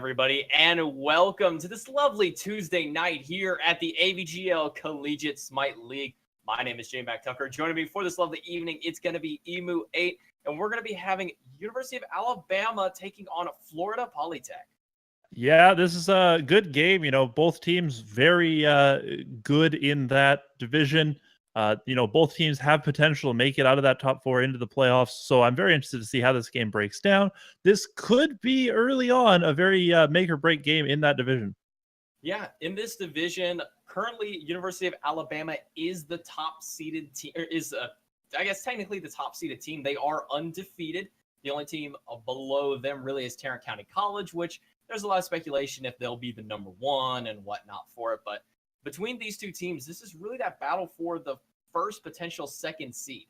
everybody, and welcome to this lovely Tuesday night here at the AVGL Collegiate Smite League. My name is J-Mac Tucker. Joining me for this lovely evening, it's going to be Emu 8, and we're going to be having University of Alabama taking on Florida Polytech. Yeah, this is a good game. Both teams very good in that division. Both teams have potential to make it out of that top four into the playoffs. So I'm very interested to see how this game breaks down. This could be early on a very make or break game in that division. Yeah, in this division, currently University of Alabama is the top seeded team, I guess technically the top seeded team. They are undefeated. The only team below them really is Tarrant County College, which there's a lot of speculation if they'll be the number one and whatnot for it. But between these two teams, this is really that battle for the first potential second seed.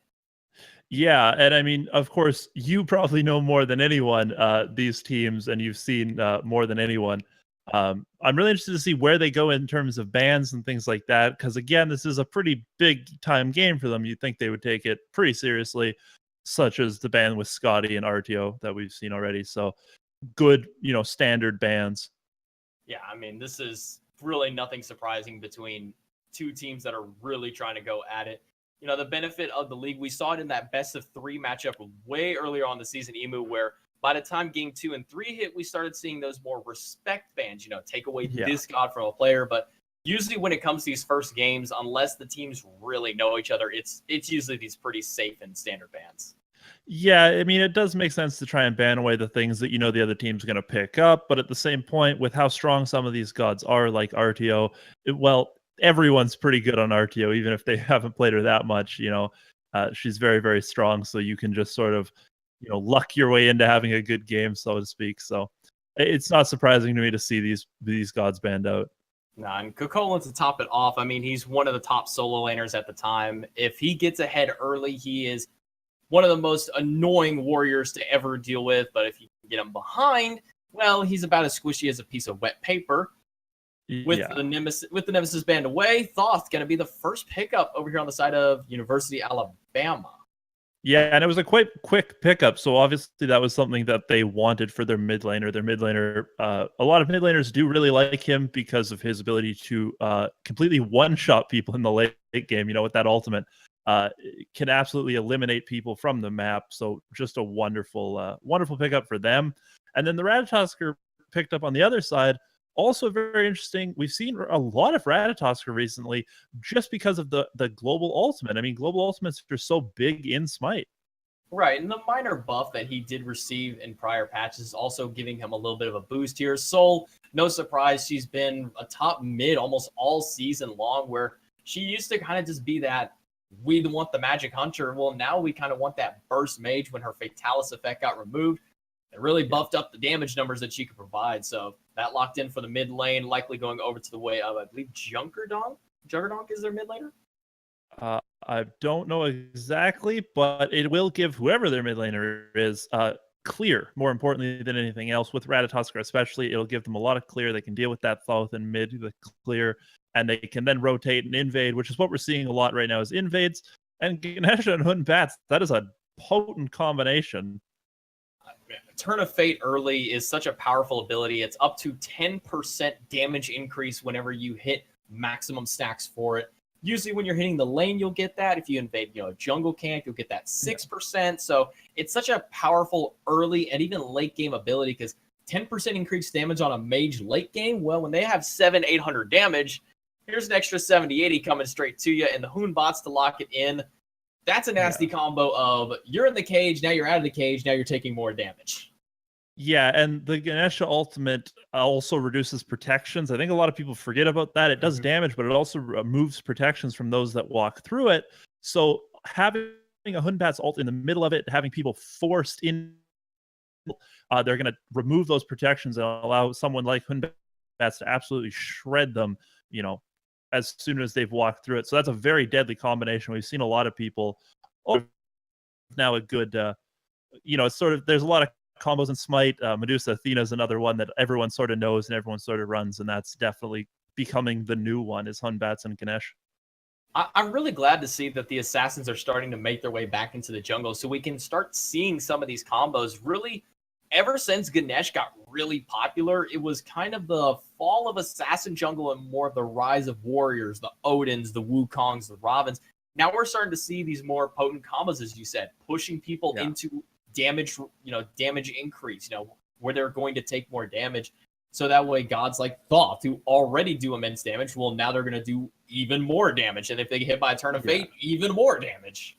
Yeah, and I mean, of course, you probably know more than anyone these teams, and you've seen more than anyone. I'm really interested to see where they go in terms of bans and things like that, because again, this is a pretty big time game for them. You'd think they would take it pretty seriously, such as the ban with Scotty and RTO that we've seen already. So good, standard bans. Yeah, I mean, this is really nothing surprising between two teams that are really trying to go at it. The benefit of the league, we saw it in that best of three matchup way earlier on the season, Emu, where by the time game 2 and 3 hit, we started seeing those more respect bans, take away this god from a player. But usually when it comes to these first games, unless the teams really know each other, it's usually these pretty safe and standard bans. Yeah, I mean, it does make sense to try and ban away the things that the other team's going to pick up. But at the same point, with how strong some of these gods are, like RTO, everyone's pretty good on RTO, even if they haven't played her that much. She's very, very strong. So you can just sort of, luck your way into having a good game, so to speak. So it's not surprising to me to see these gods banned out. Nah, and Kokolin, to top it off, I mean, he's one of the top solo laners at the time. If he gets ahead early, he is one of the most annoying warriors to ever deal with. But if you can get him behind, well, he's about as squishy as a piece of wet paper. With the Nemesis banned away, Thoth going to be the first pickup over here on the side of University of Alabama. Yeah, and it was a quite quick pickup, so obviously that was something that they wanted for their mid laner. A lot of mid laners do really like him because of his ability to completely one-shot people in the late game, with that ultimate. Can absolutely eliminate people from the map. So just a wonderful pickup for them. And then the Ratatosker picked up on the other side. Also very interesting. We've seen a lot of Ratatosker recently just because of the global ultimate. I mean, global ultimates are so big in Smite. Right, and the minor buff that he did receive in prior patches is also giving him a little bit of a boost here. Soul, no surprise, she's been a top mid almost all season long, where she used to kind of just be that we want the magic hunter. Well, now we kind of want that burst mage when her Fatalis effect got removed. It really buffed up the damage numbers that she could provide. So that locked in for the mid lane, likely going over to the way of, I believe, Junkerdonk. Junkerdonk is their mid laner? I don't know exactly, but it will give whoever their mid laner is clear, more importantly than anything else. With Ratatosker especially, it'll give them a lot of clear. They can deal with that Thoth and mid, the clear, and they can then rotate and invade, which is what we're seeing a lot right now is invades. And Ganesha and Hun Bats, that is a potent combination. Turn of Fate early is such a powerful ability. It's up to 10% damage increase whenever you hit maximum stacks for it. Usually when you're hitting the lane, you'll get that. If you invade a jungle camp, you'll get that 6%. So it's such a powerful early and even late game ability, because 10% increased damage on a mage late game, well, when they have 700-800 damage, here's an extra 70-80 coming straight to you, and the Hoon bots to lock it in. That's a nasty combo of you're in the cage, now you're out of the cage, now you're taking more damage. Yeah, and the Ganesha ultimate also reduces protections. I think a lot of people forget about that. It does damage, but it also removes protections from those that walk through it. So having a Hunbat's ult in the middle of it, having people forced in, they're going to remove those protections and allow someone like Hunbat's to absolutely shred them, as soon as they've walked through it. So that's a very deadly combination. We've seen a lot of people now a good, it's sort of, there's a lot of combos in Smite. Medusa Athena is another one that everyone sort of knows and everyone sort of runs, and that's definitely becoming the new one, is Hunbats and Ganesh. I'm really glad to see that the assassins are starting to make their way back into the jungle, so we can start seeing some of these combos really ever since Ganesh got really popular, it was kind of the fall of Assassin Jungle and more of the rise of warriors, the Odins, the Wukongs, the Ravens. Now we're starting to see these more potent combos, as you said, pushing people into damage, damage increase, where they're going to take more damage. So that way, gods like Thoth, who already do immense damage, well, now they're going to do even more damage. And if they get hit by a Turn of Fate, even more damage.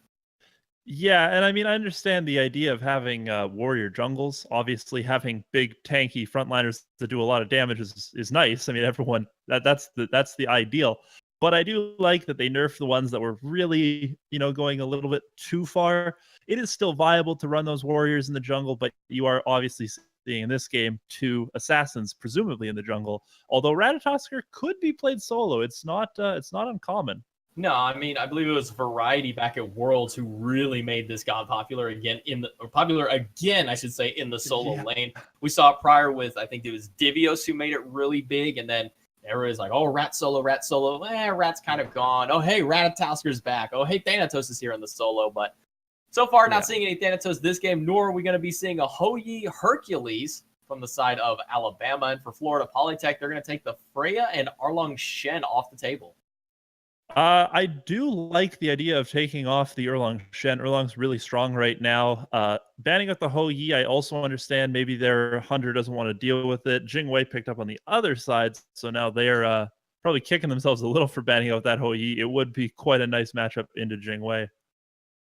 Yeah, and I mean, I understand the idea of having warrior jungles. Obviously, having big tanky frontliners that do a lot of damage is nice. I mean, everyone that's the ideal. But I do like that they nerfed the ones that were really, going a little bit too far. It is still viable to run those warriors in the jungle, but you are obviously seeing in this game 2 assassins, presumably in the jungle. Although Ratatoskr could be played solo, it's not uncommon. No, I mean, I believe it was Variety back at Worlds who really made this god popular again in the solo lane. We saw it prior with, I think it was Divios who made it really big, and then everybody's like, oh, Rat solo. Rat's kind of gone. Oh, hey, Ratatoskr's back. Oh, hey, Thanatos is here in the solo, but so far not seeing any Thanatos this game, nor are we going to be seeing a Hou-Yi Hercules from the side of Alabama. And for Florida Polytech, they're going to take the Freya and Arlong Shen off the table. I do like the idea of taking off the Erlang Shen. Erlang's really strong right now. Banning out the Hou-Yi, I also understand maybe their Hunter doesn't want to deal with it. Jingwei picked up on the other side, so now they're probably kicking themselves a little for banning out that Hou-Yi. It would be quite a nice matchup into Jingwei.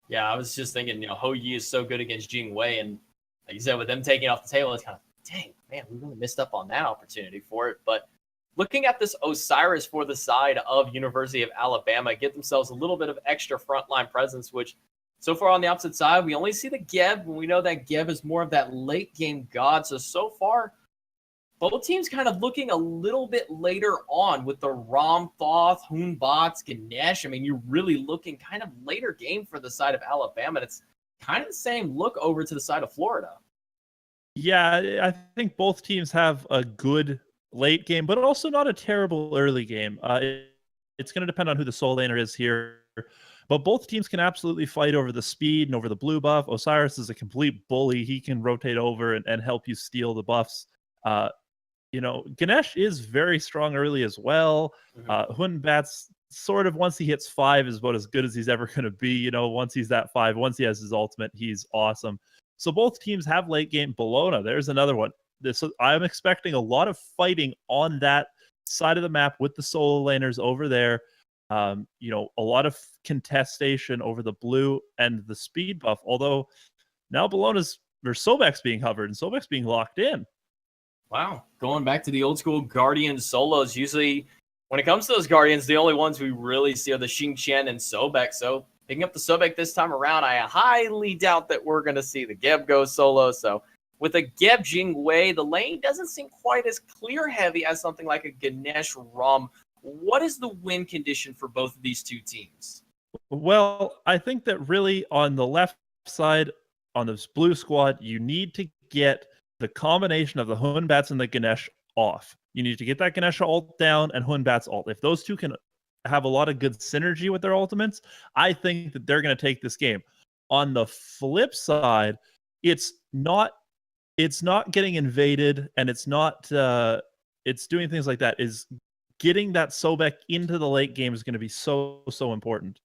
Yeah, I was just thinking, Hou-Yi is so good against Jingwei, and like you said, with them taking off the table, it's kind of, dang, man, we really missed up on that opportunity for it. But looking at this Osiris for the side of University of Alabama, get themselves a little bit of extra frontline presence, which so far on the opposite side, we only see the Geb, and we know that Geb is more of that late game god. So far, both teams kind of looking a little bit later on with the Rom, Thoth, Hoonbots, Ganesh. I mean, you're really looking kind of later game for the side of Alabama. And it's kind of the same look over to the side of Florida. Yeah, I think both teams have a good late game, but also not a terrible early game. It's going to depend on who the soul laner is here. But both teams can absolutely fight over the speed and over the blue buff. Osiris is a complete bully. He can rotate over and help you steal the buffs. Ganesh is very strong early as well. Hoonbat's sort of, once he hits 5, is about as good as he's ever going to be. Once he's at 5, once he has his ultimate, he's awesome. So both teams have late game. Bologna, there's another one. I'm expecting a lot of fighting on that side of the map with the solo laners over there. A lot of contestation over the blue and the speed buff. Although now Sobek's being hovered and Sobek's being locked in. Wow. Going back to the old school Guardian solos, usually when it comes to those Guardians, the only ones we really see are the Xingqian and Sobek. So picking up the Sobek this time around, I highly doubt that we're going to see the Geb go solo. So with a Geb Jingwei, the lane doesn't seem quite as clear heavy as something like a Ganesh Rom. What is the win condition for both of these two teams? Well, I think that really on the left side, on this blue squad, you need to get the combination of the Hoonbats and the Ganesh off. You need to get that Ganesh ult down and Hoonbat's ult. If those two can have a lot of good synergy with their ultimates, I think that they're going to take this game. On the flip side, it's not getting invaded, and it's doing things like that. Is getting that Sobek into the late game is going to be so important.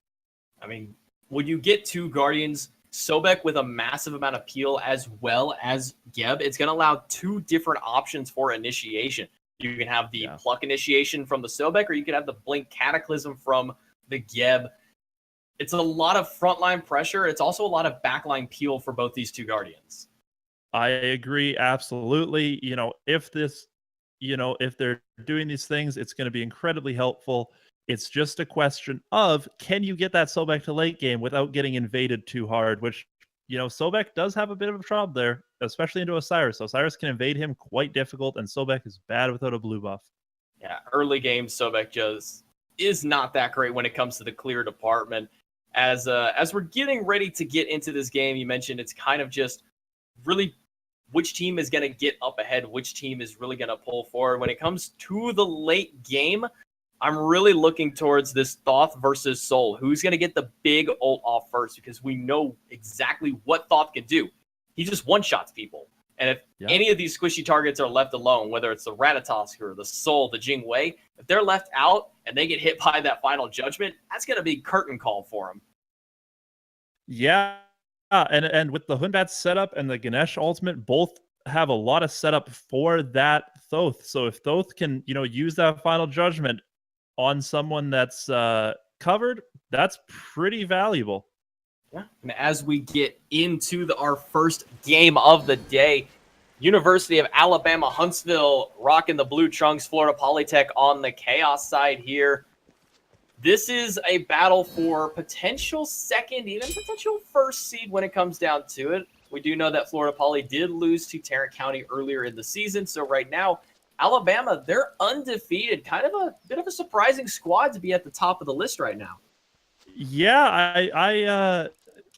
I mean, when you get two Guardians, Sobek with a massive amount of peel as well as Geb, it's going to allow 2 different options for initiation. You can have the Pluck initiation from the Sobek, or you can have the Blink Cataclysm from the Geb. It's a lot of frontline pressure. It's also a lot of backline peel for both these two Guardians. I agree, absolutely. If they're doing these things, it's going to be incredibly helpful. It's just a question of, can you get that Sobek to late game without getting invaded too hard, which, Sobek does have a bit of a trouble there, especially into Osiris. Osiris can invade him quite difficult, and Sobek is bad without a blue buff. Yeah, early game Sobek just is not that great when it comes to the clear department. As we're getting ready to get into this game, you mentioned it's kind of just really which team is going to get up ahead, which team is really going to pull forward. When it comes to the late game, I'm really looking towards this Thoth versus Soul. Who's going to get the big ult off first? Because we know exactly what Thoth can do. He just one-shots people. And if any of these squishy targets are left alone, whether it's the Ratatosker, the Soul, the Jing Wei, if they're left out and they get hit by that final judgment, that's going to be curtain call for them. Yeah, and with the Hunbat setup and the Ganesh ultimate, both have a lot of setup for that Thoth. So if Thoth can, use that final judgment on someone that's covered, that's pretty valuable. Yeah. And as we get into our first game of the day, University of Alabama Huntsville rocking the blue trunks, Florida Polytech on the Chaos side here. This is a battle for potential second, even potential first seed when it comes down to it. We do know that Florida Poly did lose to Tarrant County earlier in the season. So right now, Alabama, they're undefeated. Kind of a bit of a surprising squad to be at the top of the list right now. Yeah, I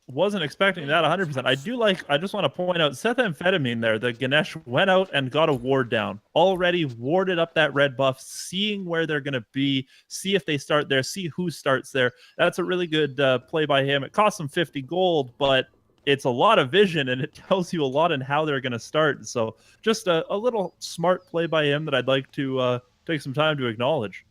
wasn't expecting that 100%. I just want to point out Seth Amphetamine there. The Ganesh went out and got a ward down. Already warded up that red buff, seeing where they're going to be, see if they start there, see who starts there. That's a really good play by him. It cost him 50 gold, but it's a lot of vision, and it tells you a lot in how they're going to start. So just a little smart play by him that I'd like to take some time to acknowledge.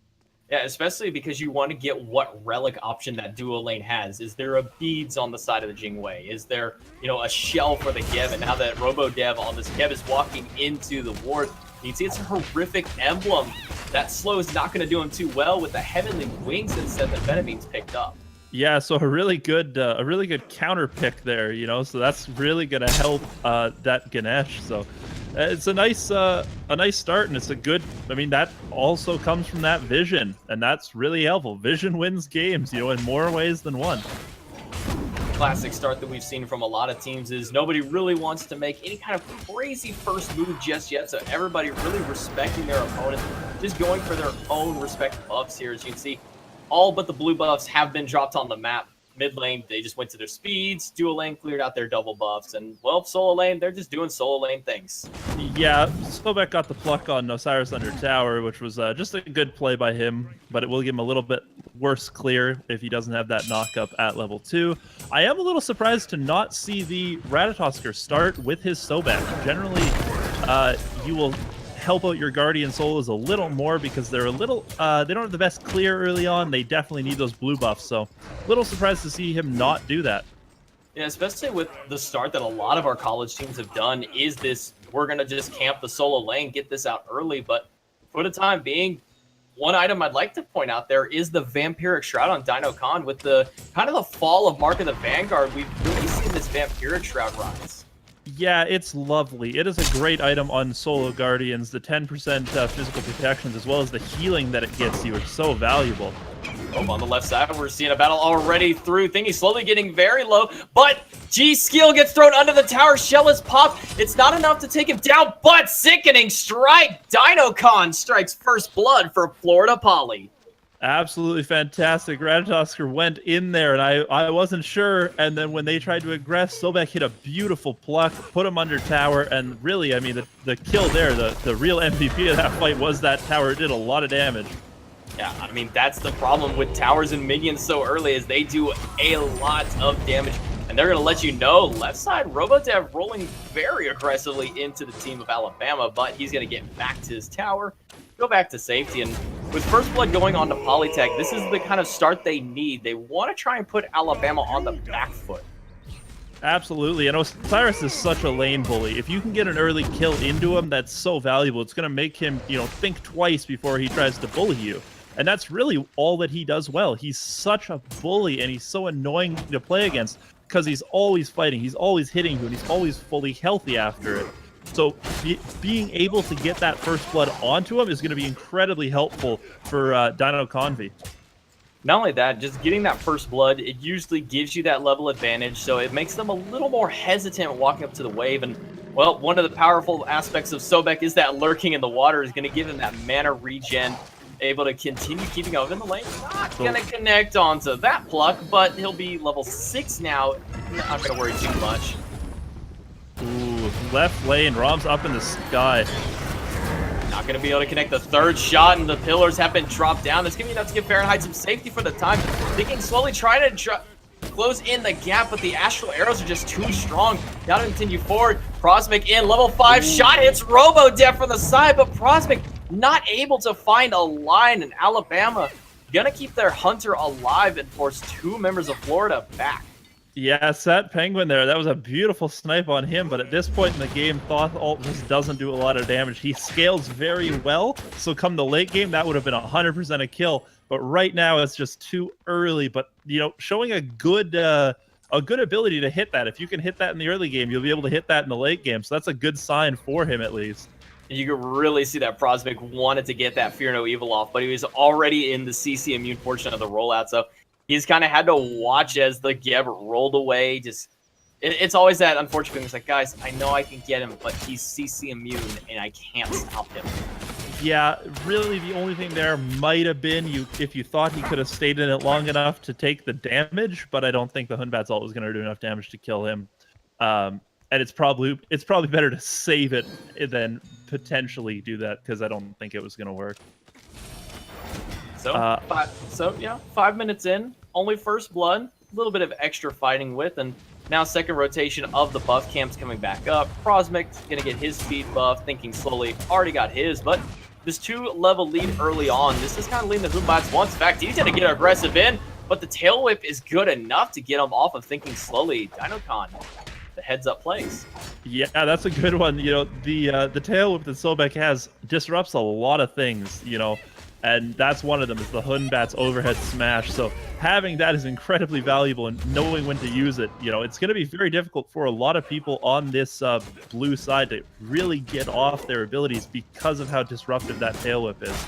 Yeah, especially because you want to get what relic option that duo lane has. Is there a beads on the side of the Jing Wei? Is there, a shell for the Geb? And now that RoboDev on this Geb is walking into the ward, you can see it's a horrific emblem. That slow is not going to do him too well with the Heavenly Wings that Seth Amphetamine's picked up. Yeah, so a really good counter pick there, so that's really going to help that Ganesh. So it's a nice start, and it's a good. That also comes from that vision, and that's really helpful. Vision wins games, in more ways than one. Classic start that we've seen from a lot of teams is nobody really wants to make any kind of crazy first move just yet. So everybody really respecting their opponents, just going for their own respective buffs here. As you can see, all but the blue buffs have been dropped on the map. Mid lane, they just went to their speeds. Dual lane cleared out their double buffs. And, solo lane, they're just doing solo lane things. Yeah, Sobek got the pluck on Osiris under tower, which was just a good play by him. But it will give him a little bit worse clear if he doesn't have that knock-up at level 2. I am a little surprised to not see the Ratatosker start with his Sobek. Generally, you will help out your Guardian solos a little more because they're they don't have the best clear early on. They definitely need those blue buffs, so a little surprised to see him not do that. Yeah, especially with the start that a lot of our college teams have done is this, we're going to just camp the solo lane, get this out early, but for the time being, one item I'd like to point out there is the Vampiric Shroud on Dino Khan. With the kind of the fall of Mark of the Vanguard, we've really seen this Vampiric Shroud rise. Yeah, it's lovely. It is a great item on solo Guardians. The 10% physical protections as well as the healing that it gets you is so valuable. On the left side, we're seeing a battle already through. Thingy slowly getting very low, but G-Skill gets thrown under the tower. Shell is popped. It's not enough to take him down, but sickening strike. Dino Khan strikes first blood for Florida Poly. Absolutely fantastic. Ratatosker went in there, and I wasn't sure. And then when they tried to aggress, Sobek hit a beautiful pluck, put him under tower, and really, the kill there, the real MVP of that fight was that tower. It did a lot of damage. Yeah, that's the problem with towers and minions so early, is they do a lot of damage. And they're going to let you know, left side, RoboDev rolling very aggressively into the team of Alabama, but he's going to get back to his tower, go back to safety. And with First Blood going on to Polytech, this is the kind of start they need. They want to try and put Alabama on the back foot. Absolutely. And Osiris is such a lane bully. If you can get an early kill into him, that's so valuable. It's going to make him, think twice before he tries to bully you. And that's really all that he does well. He's such a bully, and he's so annoying to play against because he's always fighting, he's always hitting you, and he's always fully healthy after it. So being able to get that first blood onto him is going to be incredibly helpful for Dino Convy. Not only that, just getting that first blood, it usually gives you that level advantage, so it makes them a little more hesitant walking up to the wave. And, one of the powerful aspects of Sobek is that lurking in the water is going to give him that mana regen, able to continue keeping up in the lane. Not going to connect onto that pluck, but he'll be level 6 now. Not going to worry too much. Ooh, left lane, Rom's up in the sky. Not going to be able to connect the third shot, and the pillars have been dropped down. That's going to be enough to give Fahrenheit some safety for the time. They can slowly try to close in the gap, but the Astral Arrows are just too strong. Gotta continue forward. Prosmic in, level 5 shot hits Robo Def from the side, but Prosmic not able to find a line, and Alabama gonna keep their Hunter alive and force 2 members of Florida back. Yeah, Set Penguin there. That was a beautiful snipe on him, but at this point in the game, Thoth Ult just doesn't do a lot of damage. He scales very well, so come the late game, that would have been 100% a kill. But right now, it's just too early. But, you know, showing a good ability to hit that. If you can hit that in the early game, you'll be able to hit that in the late game. So that's a good sign for him, at least. You could really see that Prosmic wanted to get that Fear No Evil off, but he was already in the CC immune portion of the rollout, so he's kind of had to watch as the Geb rolled away. Just it's always that unfortunate thing. It's like, guys, I know I can get him, but he's CC immune, and I can't stop him. Yeah, really the only thing there might have been if you thought he could have stayed in it long enough to take the damage, but I don't think the Hunbat's ult was going to do enough damage to kill him. And it's probably better to save it than potentially do that, because I don't think it was going to work. So, 5 minutes in, only first blood, a little bit of extra fighting with, and now second rotation of the buff camps coming back up. Prosmic's going to get his speed buff, thinking slowly, already got his, but this 2-level lead early on, this is kind of leading the Hunbats once. In fact, he's going to get aggressive in, but the tail whip is good enough to get him off of thinking slowly. Dinocon, the heads-up plays. Yeah, that's a good one. You know, the tail whip that Sobek has disrupts a lot of things, you know, and that's one of them, is the Hunbat's overhead smash. So having that is incredibly valuable, and knowing when to use it. You know, it's going to be very difficult for a lot of people on this blue side to really get off their abilities because of how disruptive that tail whip is.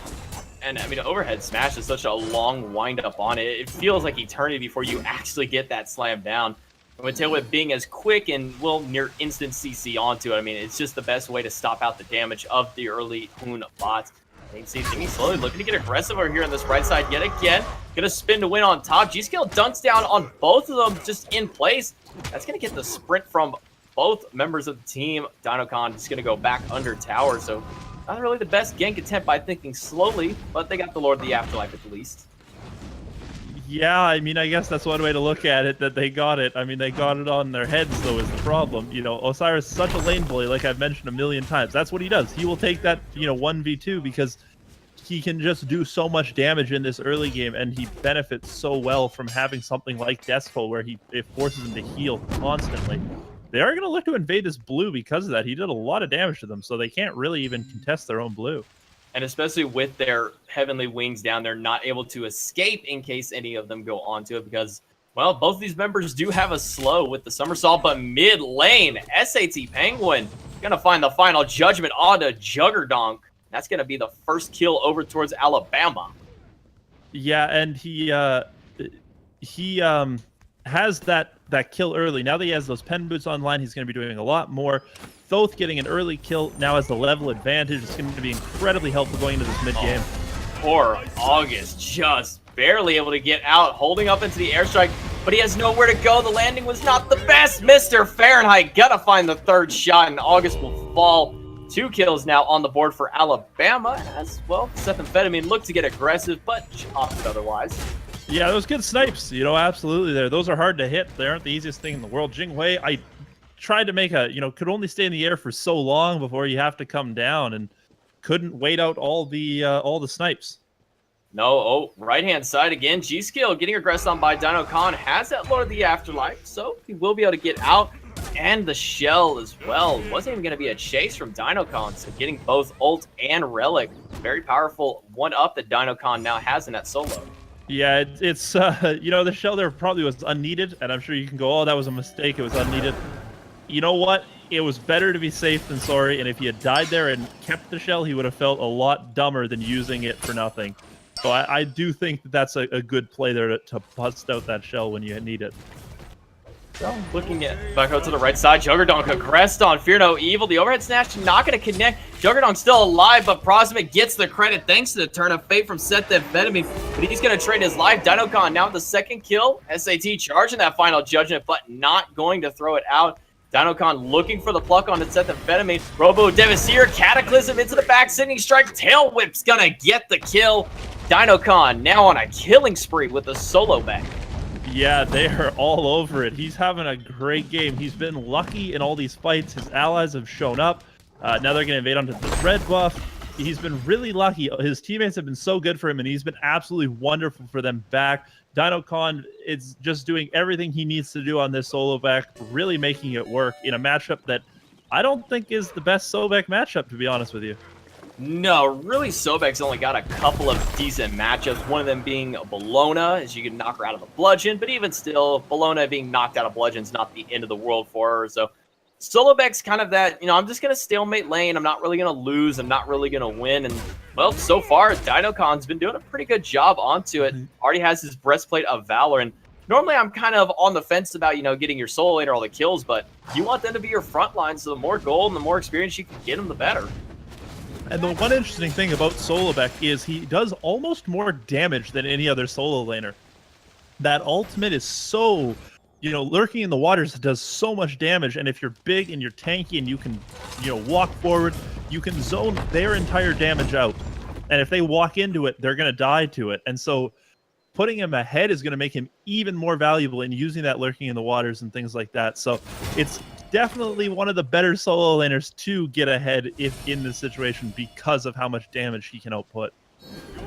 And I mean, overhead smash is such a long wind up on it. It feels like eternity before you actually get that slam down. And with tail whip being as quick and near instant CC onto it, I mean, it's just the best way to stop out the damage of the early Hun bots. You can see Thingy slowly looking to get aggressive over here on this right side yet again. Gonna spin to win on top. G-Skill dunks down on both of them just in place. That's gonna get the sprint from both members of the team. Dinocon just gonna go back under tower. So not really the best gank attempt by thinking slowly, but they got the Lord of the Afterlife at the least. Yeah, I mean, I guess that's one way to look at it, that they got it. I mean, they got it on their heads, though, is the problem. You know, Osiris is such a lane bully, like I've mentioned a million times. That's what he does. He will take that, you know, 1v2 because he can just do so much damage in this early game, and he benefits so well from having something like Despo, where it forces him to heal constantly. They are going to look to invade this blue because of that. He did a lot of damage to them, so they can't really even contest their own blue. And especially with their heavenly wings down, they're not able to escape in case any of them go onto it because, well, both of these members do have a slow with the somersault, but mid lane, SAT Penguin gonna find the final judgment onto Juggerdonk. That's gonna be the first kill over towards Alabama. Yeah, and he has that kill early. Now that he has those pen boots online, he's going to be doing a lot more. Thoth getting an early kill now has the level advantage. It's going to be incredibly helpful going into this mid game. Poor August, just barely able to get out, holding up into the airstrike, but he has nowhere to go. The landing was not the best. Mr. Fahrenheit gonna find the third shot, and August will fall. 2 kills now on the board for Alabama, as well. Sethamphetamine looked to get aggressive, but opted otherwise. Yeah, those good snipes, you know, absolutely there. Those are hard to hit. They aren't the easiest thing in the world. Jinghui, I tried to make could only stay in the air for so long before you have to come down, and couldn't wait out all the snipes. No, right-hand side again. G-Skill getting aggressed on by Dinocon has that Lord of the Afterlife, so he will be able to get out. And the shell as well. Wasn't even going to be a chase from Dinocon, so getting both ult and relic. Very powerful one-up that Dinocon now has in that solo. Yeah, it's the shell there probably was unneeded, and I'm sure you can go, oh, that was a mistake, it was unneeded. You know what? It was better to be safe than sorry, and if he had died there and kept the shell, he would have felt a lot dumber than using it for nothing. So I do think that's a good play there to bust out that shell when you need it. So, looking at back out to the right side, Juggerdonk aggressed on Fear No Evil. The overhead snatch not going to connect. Juggerdonk still alive, but Prosmic gets the credit thanks to the turn of fate from Sethamphetamine. But he's going to trade his life. Dinocon now with the second kill. SAT charging that final judgment, but not going to throw it out. Dinocon looking for the pluck on the Sethamphetamine. Robo Devastator, Cataclysm into the back, sending strike. Tail Whip's going to get the kill. Dinocon now on a killing spree with a solo bang. Yeah, they are all over it. He's having a great game. He's been lucky in all these fights. His allies have shown up. Now they're going to invade onto the red buff. He's been really lucky. His teammates have been so good for him, and he's been absolutely wonderful for them back. Dino-Con is just doing everything he needs to do on this solo back, really making it work in a matchup that I don't think is the best Sobek matchup, to be honest with you. No, really, Sobek's only got a couple of decent matchups, one of them being Bellona, as you can knock her out of the bludgeon, but even still, Bellona being knocked out of bludgeon is not the end of the world for her, so Solobek's kind of that, I'm just going to stalemate lane, I'm not really going to lose, I'm not really going to win, and, well, so far, Dino-Con's been doing a pretty good job onto it, already has his Breastplate of Valor, and normally I'm kind of on the fence about, getting your solo lane or all the kills, but you want them to be your front line, so the more gold and the more experience you can get them, the better. And the one interesting thing about Solobek is he does almost more damage than any other solo laner. That ultimate is so, lurking in the waters does so much damage, and if you're big and you're tanky and you can, walk forward, you can zone their entire damage out. And if they walk into it, they're going to die to it. And so putting him ahead is going to make him even more valuable in using that lurking in the waters and things like that. So it's definitely one of the better solo laners to get ahead if in this situation because of how much damage he can output.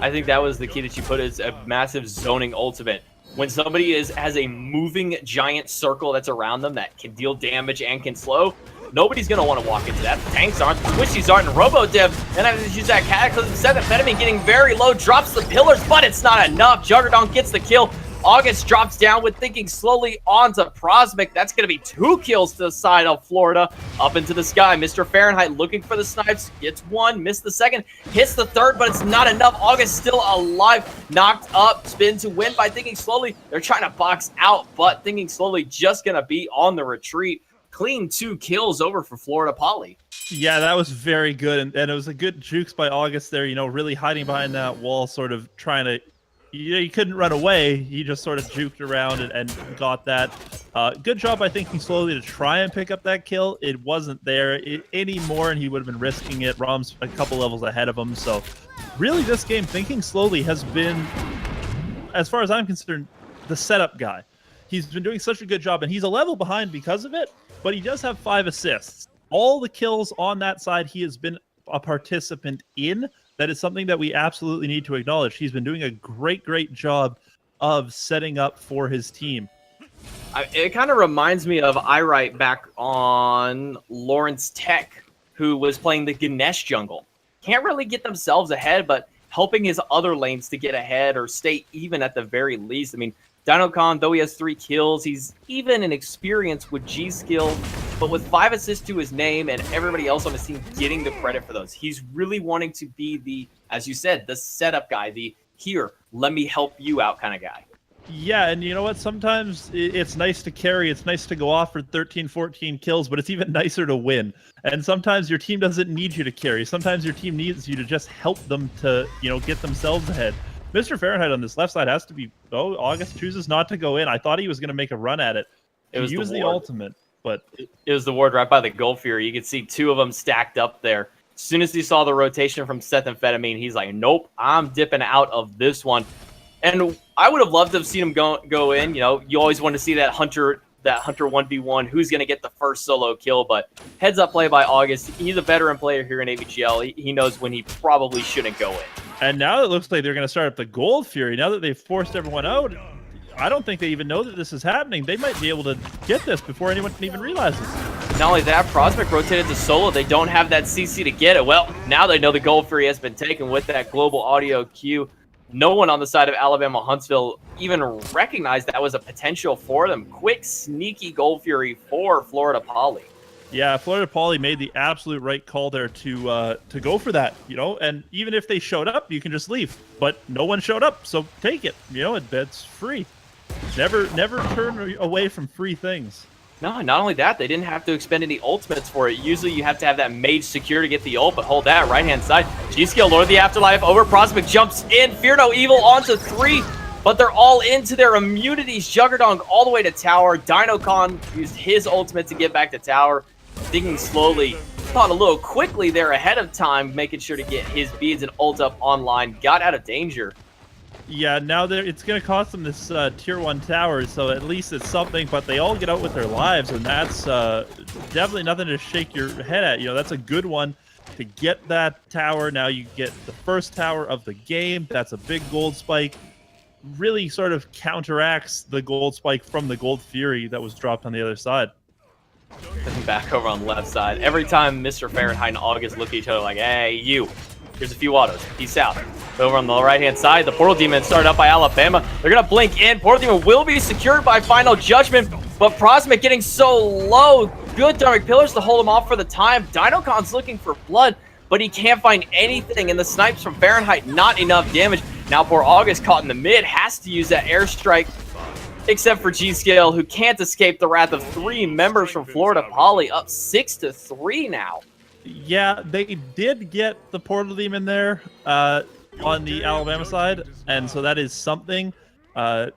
I think that was the key that you put is a massive zoning ultimate. When somebody has a moving giant circle that's around them that can deal damage and can slow, nobody's going to want to walk into that. The tanks aren't, the squishies aren't, and Robo-Div, then I have to use that Cataclysm. Metaphetamine getting very low, drops the pillars, but it's not enough. Juggernaut gets the kill. August drops down with Thinking Slowly onto Prosmic. That's going to be 2 kills to the side of Florida. Up into the sky, Mr. Fahrenheit looking for the snipes. Gets 1, missed the second, hits the third, but it's not enough. August still alive, knocked up, spin to win by Thinking Slowly. They're trying to box out, but Thinking Slowly just going to be on the retreat. Clean 2 kills over for Florida Poly. Yeah, that was very good, and it was a good jukes by August there, really hiding behind that wall, sort of trying to, he couldn't run away, he just sort of juked around and got that. Good job by Thinking Slowly to try and pick up that kill. It wasn't there anymore, and he would have been risking it. Rom's a couple levels ahead of him, so really this game, Thinking Slowly has been, as far as I'm concerned, the setup guy. He's been doing such a good job, and he's a level behind because of it, but he does have 5 assists. All the kills on that side he has been a participant in. That is something that we absolutely need to acknowledge. He's been doing a great job of setting up for his team. It kind of reminds me of Irite back on Lawrence Tech, who was playing the Ganesh jungle. Can't really get themselves ahead, but helping his other lanes to get ahead or stay even at the very least. I mean, Dino-Con, though he has 3 kills, he's even in experience with G-Skill, but with 5 assists to his name and everybody else on his team getting the credit for those. He's really wanting to be the, as you said, the setup guy, the here, let me help you out kind of guy. Yeah, and you know what? Sometimes it's nice to carry. It's nice to go off for 13, 14 kills, but it's even nicer to win. And sometimes your team doesn't need you to carry. Sometimes your team needs you to just help them to, get themselves ahead. Mr. Fahrenheit on this left side has to be... Oh, August chooses not to go in. I thought he was going to make a run at it. It was the ultimate, but... It was the ward right by the Gold Fury. You could see 2 of them stacked up there. As soon as he saw the rotation from Metaphetamine, he's like, nope, I'm dipping out of this one. And I would have loved to have seen him go in. You always want to see that Hunter 1v1, who's going to get the first solo kill. But heads up play by August. He's a veteran player here in AVGL. He knows when he probably shouldn't go in. And now it looks like they're going to start up the Gold Fury. Now that they've forced everyone out, I don't think they even know that this is happening. They might be able to get this before anyone can even realize this. Not only that, Prosmic rotated to solo. They don't have that CC to get it. Well, now they know the Gold Fury has been taken with that global audio cue. No one on the side of Alabama Huntsville even recognized that was a potential for them. Quick, sneaky Gold Fury for Florida Poly. Yeah, Florida Poly made the absolute right call there to go for that, and even if they showed up, you can just leave. But no one showed up, so take it. It's free. Never turn away from free things. No, not only that, they didn't have to expend any ultimates for it. Usually you have to have that mage secure to get the ult, but hold that, right-hand side. G-Skill, Lord of the Afterlife, over Prosmic, jumps in, Fear No Evil onto 3, but they're all into their immunities. Juggerdonk all the way to tower. Dino-Con used his ultimate to get back to tower. Thinking Slowly, thought a little quickly there ahead of time, making sure to get his beads and ult up online, got out of danger. Yeah, now it's going to cost them this tier 1 tower, so at least it's something, but they all get out with their lives, and that's definitely nothing to shake your head at. That's a good one to get that tower. Now you get the first tower of the game. That's a big gold spike. Really sort of counteracts the gold spike from the Gold Fury that was dropped on the other side. Back over on the left side. Every time Mr. Fahrenheit and August look at each other like, hey, you. Here's a few autos. Peace out. Over on the right-hand side, the Portal Demon started up by Alabama. They're going to blink in. Portal Demon will be secured by Final Judgment, but Prosmic getting so low. Good Dharmic Pillars to hold him off for the time. Dinocon's looking for blood, but he can't find anything, and the snipes from Fahrenheit, not enough damage. Now poor August caught in the mid, has to use that airstrike, except for G-Scale, who can't escape the wrath of 3 members from Florida Poly, up 6-3 now. Yeah, they did get the Portal Demon there on the Alabama side, and so that is something.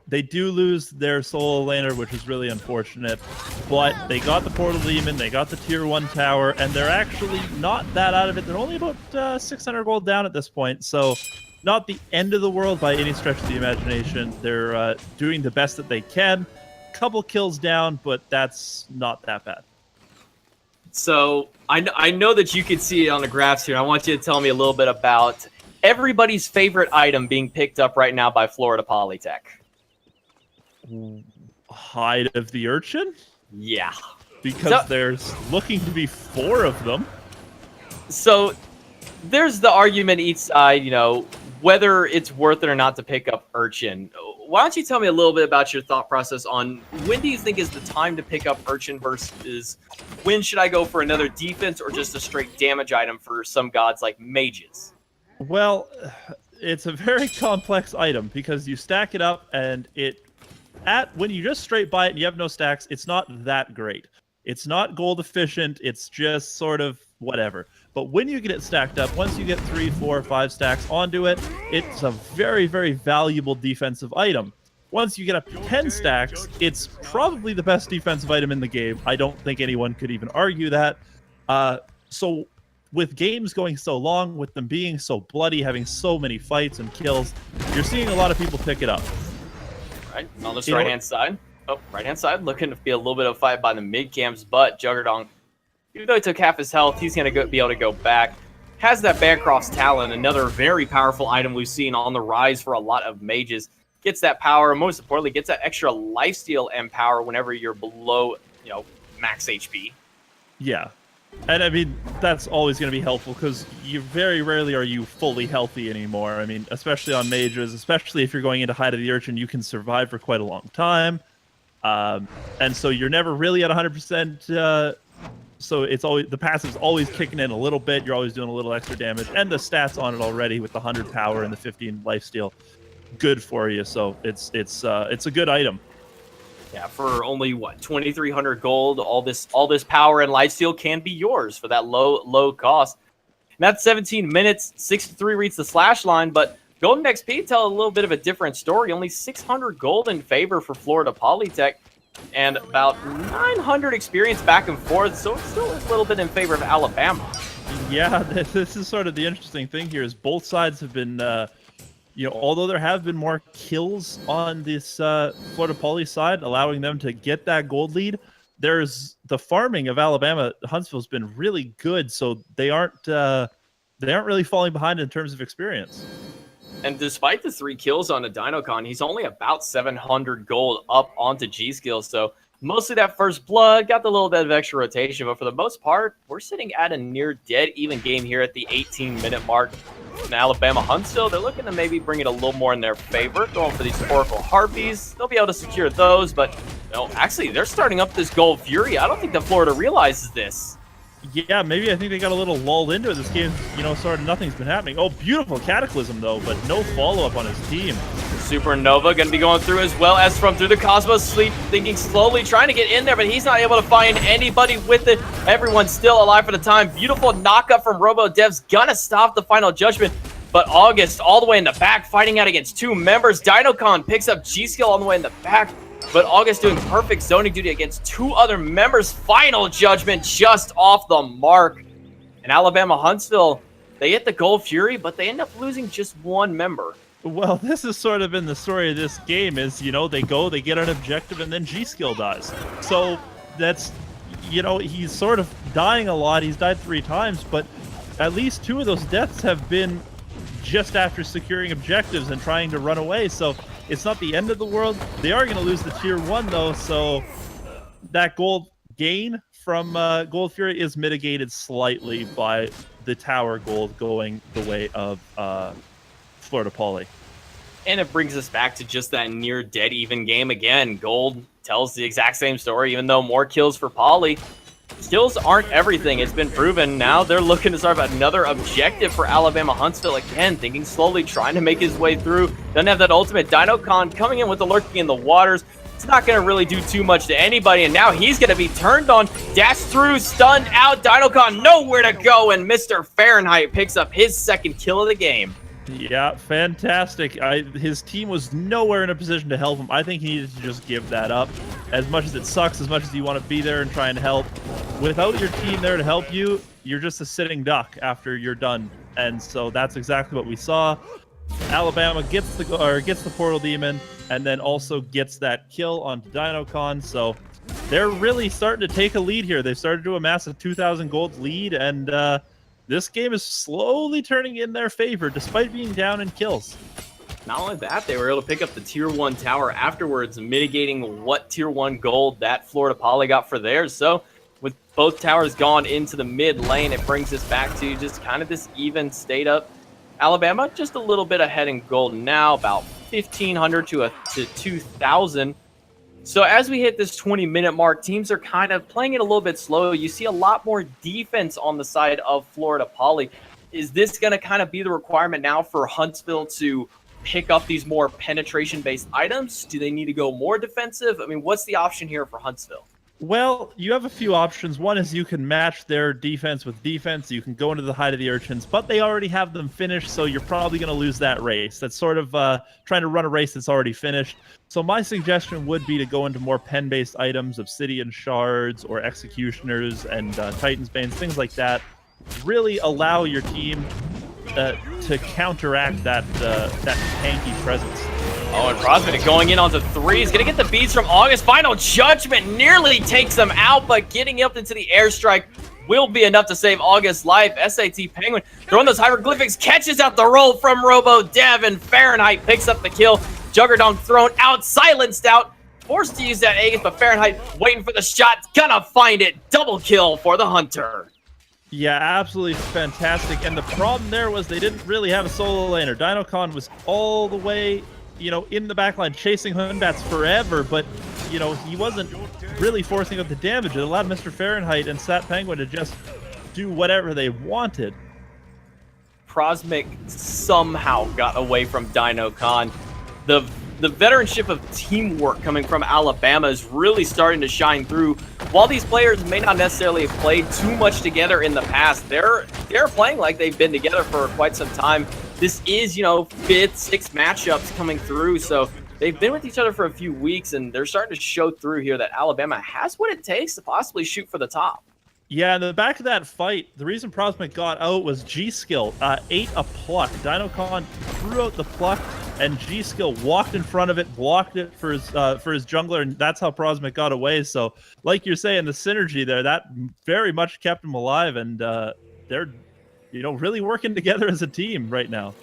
They do lose their solo laner, which is really unfortunate, but they got the Portal Demon, they got the tier 1 tower, and they're actually not that out of it. They're only about 600 gold down at this point, so not the end of the world by any stretch of the imagination. They're doing the best that they can. Couple kills down, but that's not that bad. So I know that you can see it on the graphs here. I want you to tell me a little bit about everybody's favorite item being picked up right now by Florida Polytech. Hide of the Urchin? Yeah. Because there's looking to be 4 of them. So there's the argument each side, whether it's worth it or not to pick up Urchin. Why don't you tell me a little bit about your thought process on when do you think is the time to pick up Urchin versus when should I go for another defense or just a straight damage item for some gods like mages? Well, it's a very complex item because you stack it up and when you just straight buy it and you have no stacks, it's not that great. It's not gold efficient. It's just sort of whatever. But when you get it stacked up, once you get 3, 4, 5 stacks onto it, it's a very, very valuable defensive item. Once you get up to 10 stacks, it's probably the best defensive item in the game. I don't think anyone could even argue that. So with games going so long, with them being so bloody, having so many fights and kills, you're seeing a lot of people pick it up. Right, on this right-hand side. Oh, right-hand side, looking to be a little bit of a fight by the mid-camps, but Juggerdong, even though he took half his health, he's going to be able to go back. Has that Bancroft's Talon, another very powerful item we've seen on the rise for a lot of mages. Gets that power, and most importantly, gets that extra lifesteal and power whenever you're below, max HP. Yeah. And I mean, that's always going to be helpful because you very rarely are you fully healthy anymore. I mean, especially on mages, especially if you're going into Hide of the Urchin, you can survive for quite a long time. And so you're never really at 100%. So it's always the passive's always kicking in a little bit. You're always doing a little extra damage, and the stats on it already with the 100 power and the 15 lifesteal, good for you. So it's a good item. Yeah, for only 2,300 gold, all this power and lifesteal can be yours for that low cost. And that's 17 minutes, 6-3 reads the slash line, but Golden XP tell a little bit of a different story. Only 600 gold in favor for Florida Polytech, and about 900 experience back and forth, so it's still a little bit in favor of Alabama. Yeah, this is sort of the interesting thing here is both sides have been, although there have been more kills on this Florida Poly side, allowing them to get that gold lead, there's the farming of Alabama. Huntsville's been really good, so they aren't really falling behind in terms of experience. And despite the 3 kills on the Dinocon, he's only about 700 gold up onto G-Skills. So mostly that first blood, got the little bit of extra rotation. But for the most part, we're sitting at a near dead even game here at the 18-minute mark. And Alabama Huntsville, they're looking to maybe bring it a little more in their favor. Going for these Oracle Harpies. They'll be able to secure those. But actually, they're starting up this Gold Fury. I don't think that Florida realizes this. Yeah, maybe I think they got a little lulled into it. This game, sort of nothing's been happening. Oh, beautiful Cataclysm, though, but no follow-up on his team. Supernova going to be going through as well as from through the Cosmos Sleep, thinking slowly, trying to get in there, but he's not able to find anybody with it. Everyone's still alive for the time. Beautiful knockup from RoboDev's gonna stop the Final Judgment, but August all the way in the back, fighting out against 2 members. Dinocon picks up G-Skill all the way in the back, but August doing perfect zoning duty against 2 other members. Final Judgment just off the mark. And Alabama Huntsville, they hit the Gold Fury, but they end up losing just 1 member. Well, this has sort of been the story of this game is, they go, they get an objective, and then G-Skill dies. So that's, he's sort of dying a lot. He's died 3 times, but at least 2 of those deaths have been just after securing objectives and trying to run away. So it's not the end of the world. They are going to lose the tier 1, though, so that gold gain from Gold Fury is mitigated slightly by the tower gold going the way of Florida Poly. And it brings us back to just that near dead even game again. Gold tells the exact same story, even though more kills for Poly. Skills aren't everything. It's been proven. Now they're looking to start another objective for Alabama Huntsville again, thinking slowly, trying to make his way through. Doesn't have that ultimate. Dinocon coming in with the Lurking in the Waters. It's not going to really do too much to anybody, and now he's going to be turned on. Dash through, stunned out. Dinocon nowhere to go, and Mr. Fahrenheit picks up his 2nd kill of the game. Yeah, fantastic. His team was nowhere in a position to help him. I think he needed to just give that up. As much as it sucks, as much as you want to be there and try and help, without your team there to help you, you're just a sitting duck after you're done. And so that's exactly what we saw. Alabama gets the Portal Demon and then also gets that kill onto Dinocon. So they're really starting to take a lead here. They've started to amass a 2,000 gold lead, and this game is slowly turning in their favor, despite being down in kills. Not only that, they were able to pick up the tier 1 tower afterwards, mitigating what tier 1 gold that Florida Poly got for theirs. So with both towers gone into the mid lane, it brings us back to just kind of this even state up. Alabama just a little bit ahead in gold now, about 1,500 to 2,000. So as we hit this 20-minute mark, teams are kind of playing it a little bit slow. You see a lot more defense on the side of Florida Poly. Is this going to kind of be the requirement now for Huntsville to pick up these more penetration-based items? Do they need to go more defensive? I mean, what's the option here for Huntsville? Well, you have a few options. One is you can match their defense with defense. You can go into the Hide of the Urchins, but they already have them finished, so you're probably going to lose that race. That's sort of trying to run a race that's already finished. So my suggestion would be to go into more pen-based items, Obsidian Shards or Executioners and Titan's Banes, things like that. Really allow your team to counteract that tanky presence. Oh, and Prosmic going in onto 3. He's going to get the beats from August. Final Judgment nearly takes him out, but getting up into the airstrike will be enough to save August's life. SAT Penguin throwing those hieroglyphics, catches out the roll from Robo Dev, and Fahrenheit picks up the kill. Juggerdonk thrown out, silenced out, forced to use that Aegis, but Fahrenheit waiting for the shot, gonna find it. Double kill for the Hunter. Yeah, absolutely fantastic. And the problem there was they didn't really have a solo laner. Dinocon was all the way, in the backline chasing Hunbats forever, but, he wasn't really forcing out the damage. It allowed Mr. Fahrenheit and Sat Penguin to just do whatever they wanted. Prosmic somehow got away from Dinocon. The veteranship of teamwork coming from Alabama is really starting to shine through. While these players may not necessarily have played too much together in the past, they're playing like they've been together for quite some time. This is, 5th, 6th matchups coming through, so they've been with each other for a few weeks, and they're starting to show through here that Alabama has what it takes to possibly shoot for the top. Yeah, in the back of that fight, the reason Prosmic got out was G-Skill ate a pluck. Dinocon threw out the pluck, and G-Skill walked in front of it, blocked it for his jungler, and that's how Prosmic got away. So, like you're saying, the synergy there, that very much kept him alive, and they're, really working together as a team right now.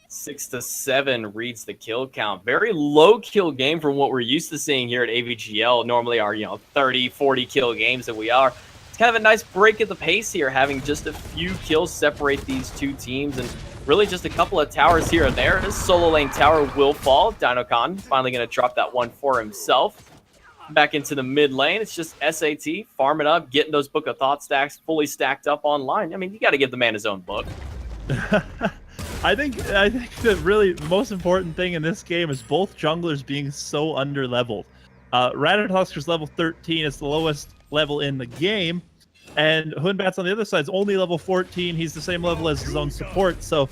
6-7 reads the kill count. Very low kill game from what we're used to seeing here at AVGL. Normally our, 30, 40 kill games that we are. It's kind of a nice break at the pace here, having just a few kills separate these two teams, and really just a couple of towers here and there. This solo lane tower will fall. Dinocon finally going to drop that one for himself. Back into the mid lane, it's just SAT farming up, getting those Book of Thought stacks fully stacked up online. I mean, you got to give the man his own book. I think that really the most important thing in this game is both junglers being so under-leveled. Ratatosk's level 13 is the lowest level in the game, and Hunbats on the other side is only level 14. He's the same level as his own support, so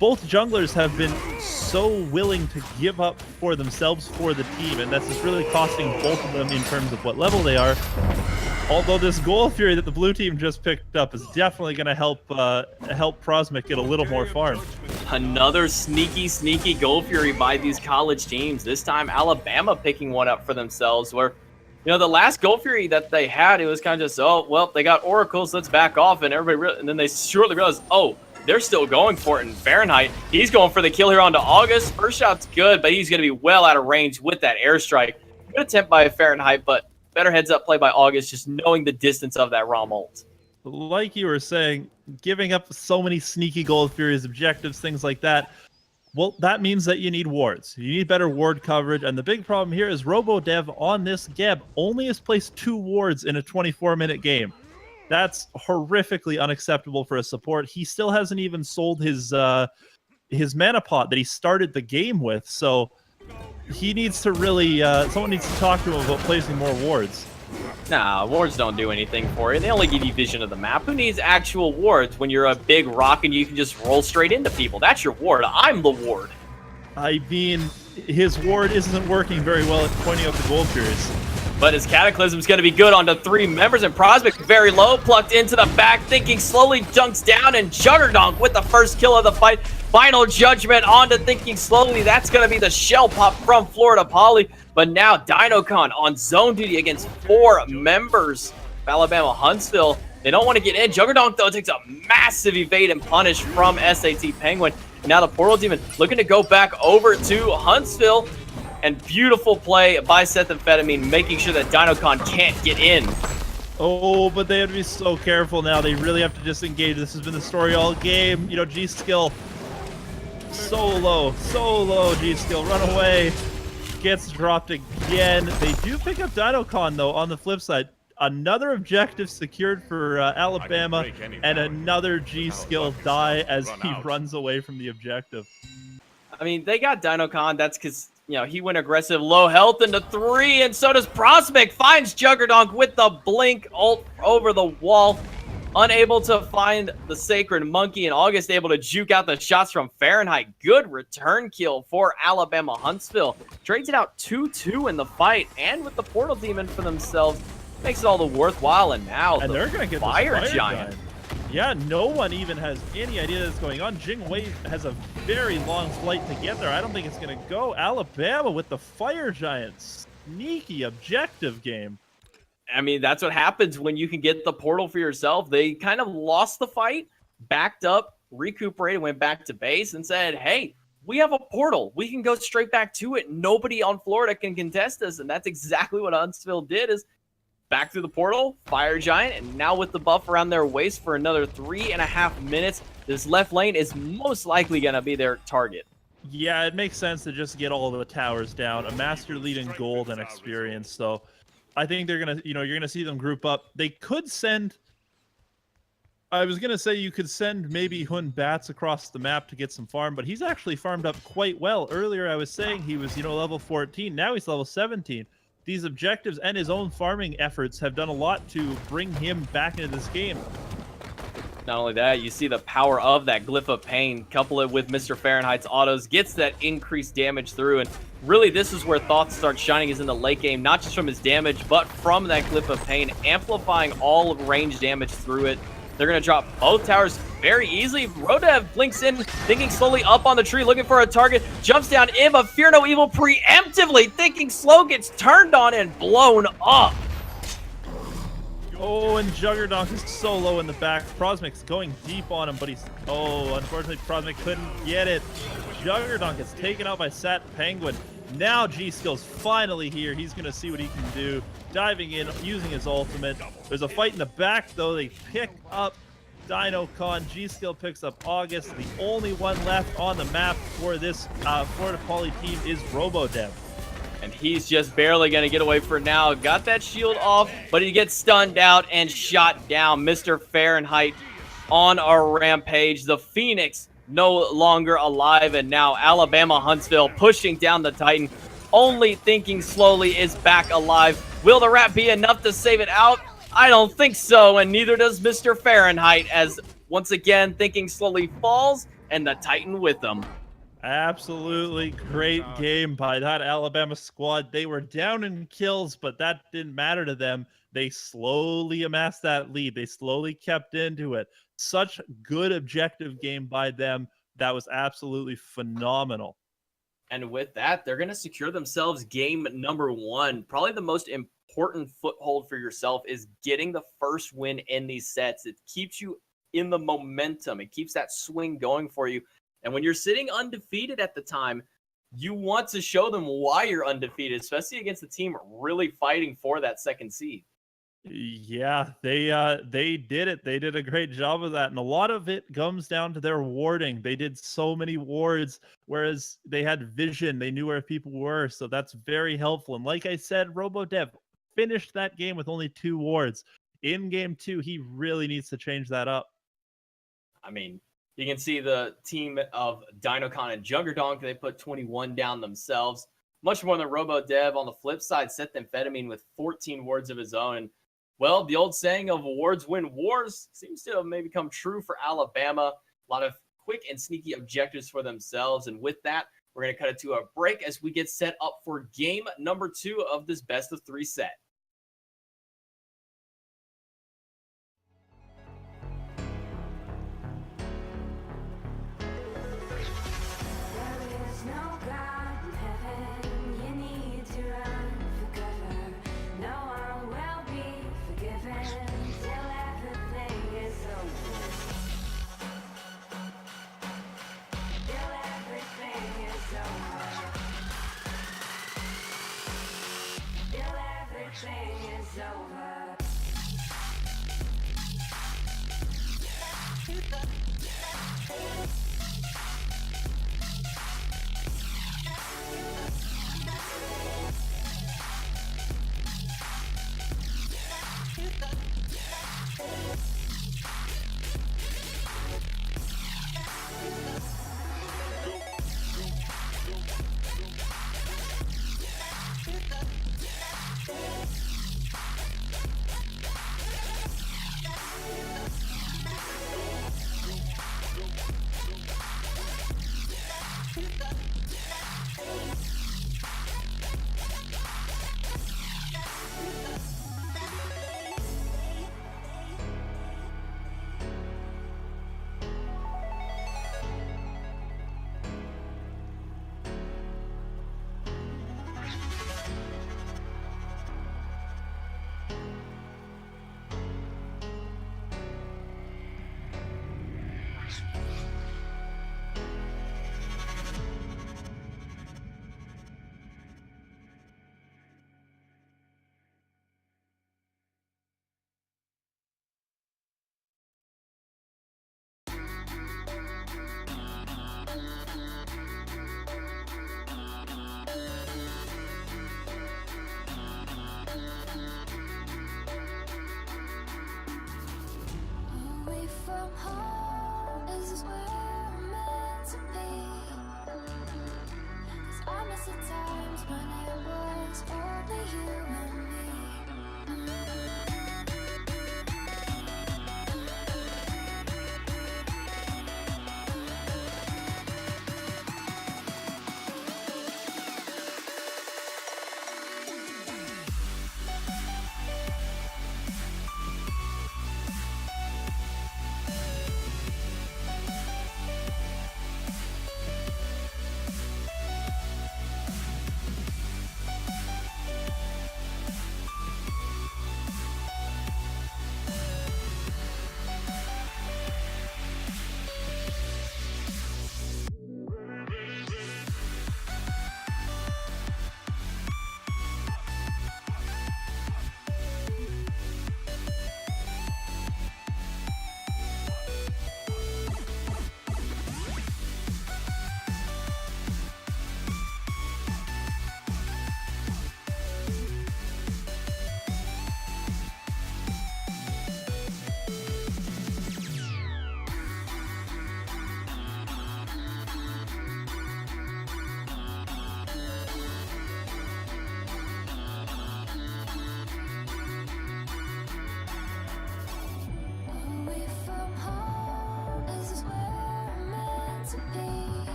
both junglers have been so willing to give up for themselves for the team, and that's just really costing both of them in terms of what level they are. Although this Goal Fury that the blue team just picked up is definitely going to help Prosmic get a little more farm. Another sneaky Goal Fury by these college teams. This time Alabama picking one up for themselves, where, you know, the last Goal Fury that they had, it was kind of just, oh, well, they got Oracles, let's back off, and and then they shortly realized, oh, they're still going for it. And Fahrenheit, he's going for the kill here onto August. First shot's good, but he's going to be well out of range with that airstrike. Good attempt by Fahrenheit, but better heads-up play by August, just knowing the distance of that ROM ult. Like you were saying, giving up so many sneaky Goal Furies, objectives, things like that, well, that means that you need wards. You need better ward coverage, and the big problem here is RoboDev on this Geb only has placed 2 wards in a 24-minute game. That's horrifically unacceptable for a support. He still hasn't even sold his mana pot that he started the game with, so he needs to really, someone needs to talk to him about placing more wards. Nah, wards don't do anything for you. They only give you vision of the map. Who needs actual wards when you're a big rock and you can just roll straight into people? That's your ward. I'm the ward. I mean, his ward isn't working very well at pointing out the Goal Furies. But his Cataclysm's going to be good onto 3 members, and Prosmic very low, plucked into the back, thinking slowly, dunks down, and Juggerdonk with the first kill of the fight. Final Judgment onto Thinking Slowly. That's going to be the shell pop from Florida Poly. But now Dinocon on zone duty against 4 members of Alabama Huntsville. They don't want to get in. Juggerdonk, though, takes a massive evade and punish from SAT Penguin. And now the Portal Demon looking to go back over to Huntsville. And beautiful play by Seth Amphetamine, making sure that Dinocon can't get in. Oh, but they have to be so careful now. They really have to disengage. This has been the story all game. You know, G-Skill, so low, G-Skill, run away. Gets dropped again. They do pick up Dinocon, though, on the flip side. Another objective secured for Alabama, and another G-Skill die as he runs away from the objective. I mean, they got Dinocon. That's because, you know, he went aggressive, low health into 3, and so does Prosmic. Finds Juggerdonk with the blink ult over the wall. Unable to find the Sacred Monkey, and August able to juke out the shots from Fahrenheit. Good return kill for Alabama Huntsville. Trades it out 2-2 in the fight, and with the Portal Demon for themselves, makes it all the worthwhile. And now they're going to get Fire Giant. Yeah, no one even has any idea that's going on. Jing Wei has a very long flight to get there. I don't think it's going to go. Alabama with the Fire Giant. Sneaky objective game. I mean, that's what happens when you can get the portal for yourself. They kind of lost the fight, backed up, recuperated, went back to base, and said, hey, we have a portal. We can go straight back to it. Nobody on Florida can contest us, and that's exactly what Huntsville did, is back through the portal, Fire Giant, and now with the buff around their waist for another 3.5 minutes, this left lane is most likely going to be their target. Yeah, it makes sense to just get all the towers down. A master lead in gold and experience, so I think they're going to, you're going to see them group up. They could send, I was going to say you could send maybe Hun Bats across the map to get some farm, but he's actually farmed up quite well. Earlier I was saying he was, level 14. Now he's level 17. These objectives and his own farming efforts have done a lot to bring him back into this game. Not only that, you see the power of that Glyph of Pain, couple it with Mr. Fahrenheit's autos, gets that increased damage through, and really this is where Thoughts starts shining, is in the late game, not just from his damage, but from that Glyph of Pain, amplifying all of range damage through it. They're going to drop both towers very easily. Rodev blinks in, Thinking Slowly up on the tree, looking for a target, jumps down in, but Fear No Evil preemptively, Thinking Slow gets turned on and blown up. Oh, and Juggerdonk is so low in the back. Prosmic's going deep on him, but he's... Oh, unfortunately, Prosmic couldn't get it. Juggerdonk is taken out by Sat Penguin. Now G-Skill's finally here. He's going to see what he can do. Diving in, using his ultimate. There's a fight in the back, though. They pick up Dinocon. G-Skill picks up August. The only one left on the map for this Florida Poly team is RoboDev. And he's just barely going to get away for now. Got that shield off, but he gets stunned out and shot down. Mr. Fahrenheit on a rampage. The Phoenix no longer alive, and now Alabama Huntsville pushing down the Titan. Only Thinking Slowly is back alive. Will the rat be enough to save it out? I don't think so, and neither does Mr. Fahrenheit, as once again Thinking Slowly falls and the Titan with them. Absolutely great game by that Alabama squad. They were down in kills, but that didn't matter to them. They slowly amassed that lead. They slowly kept into it. Such good objective game by them. That was absolutely phenomenal. And with that, they're going to secure themselves game number 1. Probably the most important foothold for yourself is getting the first win in these sets. It keeps you in the momentum. It keeps that swing going for you. And when you're sitting undefeated at the time, you want to show them why you're undefeated, especially against the team really fighting for that second seed. Yeah, they did it. They did a great job of that. And a lot of it comes down to their warding. They did so many wards, whereas they had vision. They knew where people were. So that's very helpful. And like I said, RoboDev finished that game with only 2 wards. In game 2, he really needs to change that up. I mean, you can see the team of Dinocon and Juggerdonk, they put 21 down themselves. Much more than RoboDev. On the flip side, Seth Amphetamine with 14 wards of his own. And, well, the old saying of wards win wars seems to have maybe come true for Alabama. A lot of quick and sneaky objectives for themselves. And with that, we're going to cut it to a break as we get set up for game number 2 of this best of 3 set.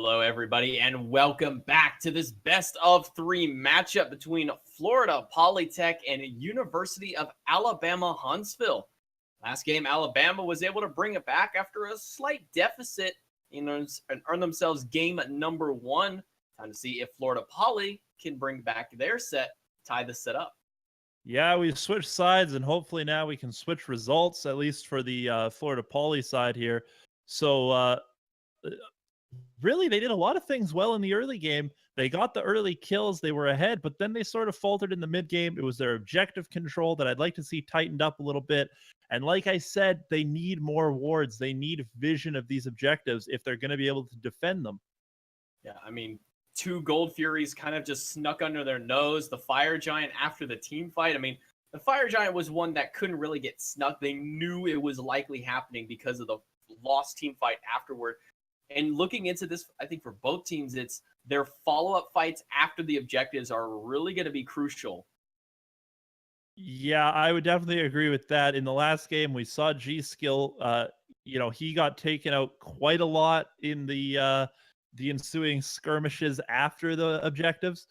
Hello, everybody, and welcome back to this best of 3 matchup between Florida Polytech and University of Alabama Huntsville. Last game, Alabama was able to bring it back after a slight deficit, and earn themselves game number 1. Time to see if Florida Poly can bring back their set, tie the set up. Yeah, we switched sides, and hopefully now we can switch results, at least for the Florida Poly side here. So, really, they did a lot of things well in the early game. They got the early kills, they were ahead, but then they sort of faltered in the mid game. It was their objective control that I'd like to see tightened up a little bit. And like I said, they need more wards. They need vision of these objectives if they're going to be able to defend them. Yeah, I mean, 2 Gold Furies kind of just snuck under their nose. The Fire Giant after the team fight. I mean, the Fire Giant was one that couldn't really get snuck. They knew it was likely happening because of the lost team fight afterward. And looking into this, I think for both teams, it's their follow-up fights after the objectives are really going to be crucial. Yeah, I would definitely agree with that. In the last game, we saw G-Skill, he got taken out quite a lot in the ensuing skirmishes after the objectives.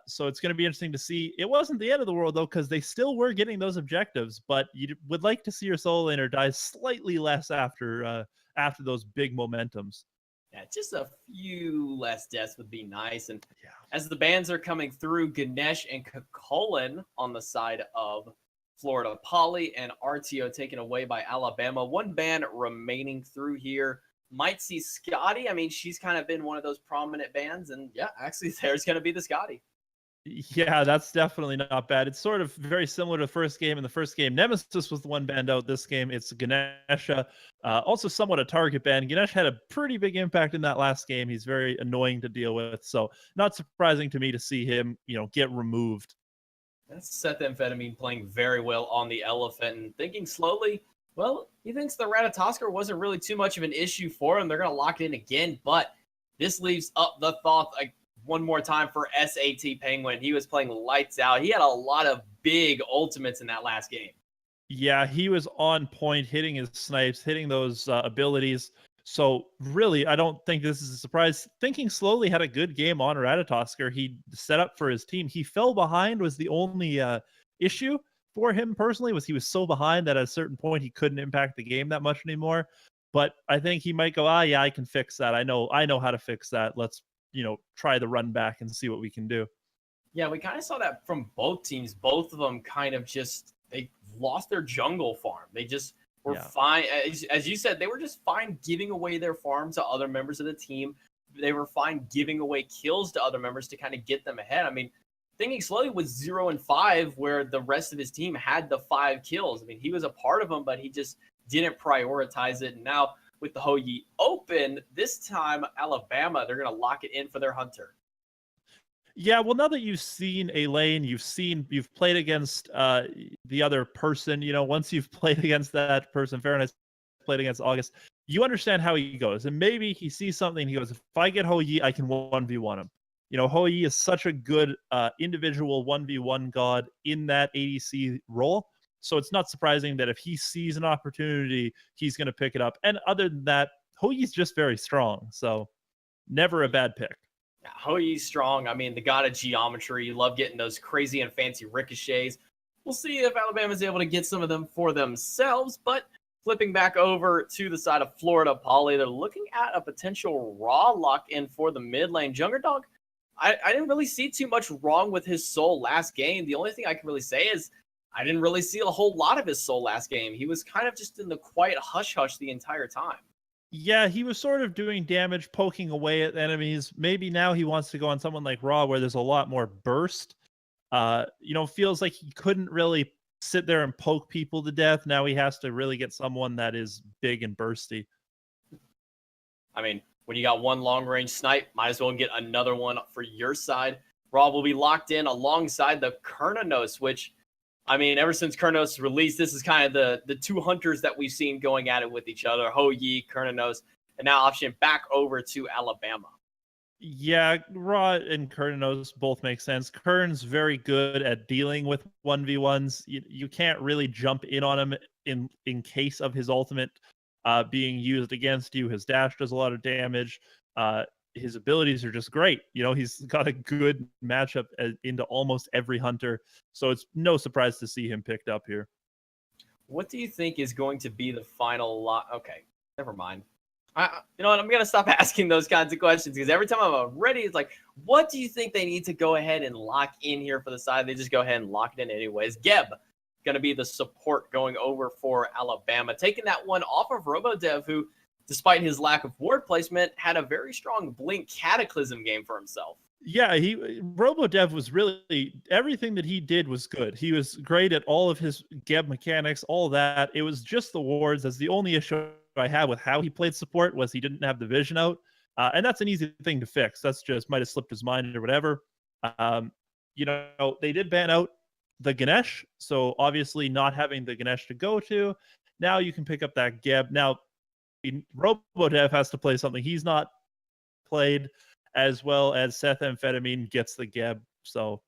So it's going to be interesting to see. It wasn't the end of the world, though, because they still were getting those objectives, but you would like to see your solo laner die slightly less after those big momentums. Yeah, just a few less deaths would be nice. And as the bans are coming through, Ganesh and Kakolan on the side of Florida Poly, and RTO taken away by Alabama. 1 ban remaining through here. Might see Scotty. I mean, she's kind of been one of those prominent bans. And yeah, actually, there's going to be the Scotty. Yeah, that's definitely not bad. It's sort of very similar to the first game. In the first game, Nemesis was the one banned out. This game, it's Ganesha. Also somewhat a target ban. Ganesh had a pretty big impact in that last game. He's very annoying to deal with. So not surprising to me to see him, get removed. That's Seth Amphetamine playing very well on the Elephant and thinking slowly. Well, he thinks the Ratatoskr wasn't really too much of an issue for him. They're going to lock it in again, but this leaves up the Thoth one more time for SAT Penguin. He was playing lights out. He had a lot of big ultimates in that last game. Yeah, he was on point, hitting his snipes, hitting those abilities. So really, I don't think this is a surprise. Thinking Slowly had a good game on Ratatoskr. He set up for his team. He fell behind was the only issue for him personally, was he was so behind that at a certain point he couldn't impact the game that much anymore. But I think he might go, yeah, I can fix that. I know how to fix that. Let's try the run back and see what we can do. Yeah, we kind of saw that from both teams. Both of them kind of they lost their jungle farm. They just were fine. As you said, they were just fine giving away their farm to other members of the team. They were fine giving away kills to other members to kind of get them ahead. I mean, Thinking Slowly was 0-5, where the rest of his team had the 5 kills. I mean, he was a part of them, but he just didn't prioritize it. And now with the Hou Yi Open, this time Alabama, they're going to lock it in for their Hunter. Yeah, well, now that you've seen a lane, you've played against the other person, once you've played against that person, Fahrenheit played against August, you understand how he goes. And maybe he sees something, he goes, if I get Hou Yi, I can 1v1 him. Hou Yi is such a good individual 1v1 god in that ADC role. So it's not surprising that if he sees an opportunity, he's going to pick it up. And other than that, Hou Yi's just very strong. So never a bad pick. Yeah, Hou Yi's strong. I mean, the god of geometry. You love getting those crazy and fancy ricochets. We'll see if Alabama's able to get some of them for themselves. But flipping back over to the side of Florida Poly, they're looking at a potential raw lock-in for the mid lane. Jungerdog, I didn't really see too much wrong with his soul last game. The only thing I can really say is I didn't really see a whole lot of his soul last game. He was kind of just in the quiet hush-hush the entire time. Yeah, he was sort of doing damage, poking away at enemies. Maybe now he wants to go on someone like Raw, where there's a lot more burst. Feels like he couldn't really sit there and poke people to death. Now he has to really get someone that is big and bursty. I mean, when you got one long-range snipe, might as well get another one for your side. Raw will be locked in alongside the Kernanos, which, I mean, ever since Kernanos released, this is kind of the 2 hunters that we've seen going at it with each other, Hou Yi, Kernanos, and now option back over to Alabama. Yeah, Raw and Kernanos both make sense. Kern's very good at dealing with 1v1s. You can't really jump in on him in case of his ultimate being used against you. His dash does a lot of damage. his abilities are just great. He's got a good matchup into almost every hunter, so it's no surprise to see him picked up here. What do you think is going to be the final lot? Okay, never mind. You know what? I'm gonna stop asking those kinds of questions because every time I'm ready, it's like, what do you think they need to go ahead and lock in here for the side? They just go ahead and lock it in anyways. Geb gonna be the support going over for Alabama, taking that one off of RoboDev, who, despite his lack of ward placement, had a very strong Blink Cataclysm game for himself. Yeah, RoboDev was really, everything that he did was good. He was great at all of his Geb mechanics, all that. It was just the wards. That's the only issue I had with how he played support, was he didn't have the vision out. And that's an easy thing to fix. That's just might have slipped his mind or whatever. They did ban out the Ganesh. So obviously not having the Ganesh to go to, now you can pick up that Geb. Now, RoboDev has to play something he's not played, as well as Seth Amphetamine gets the Geb. So,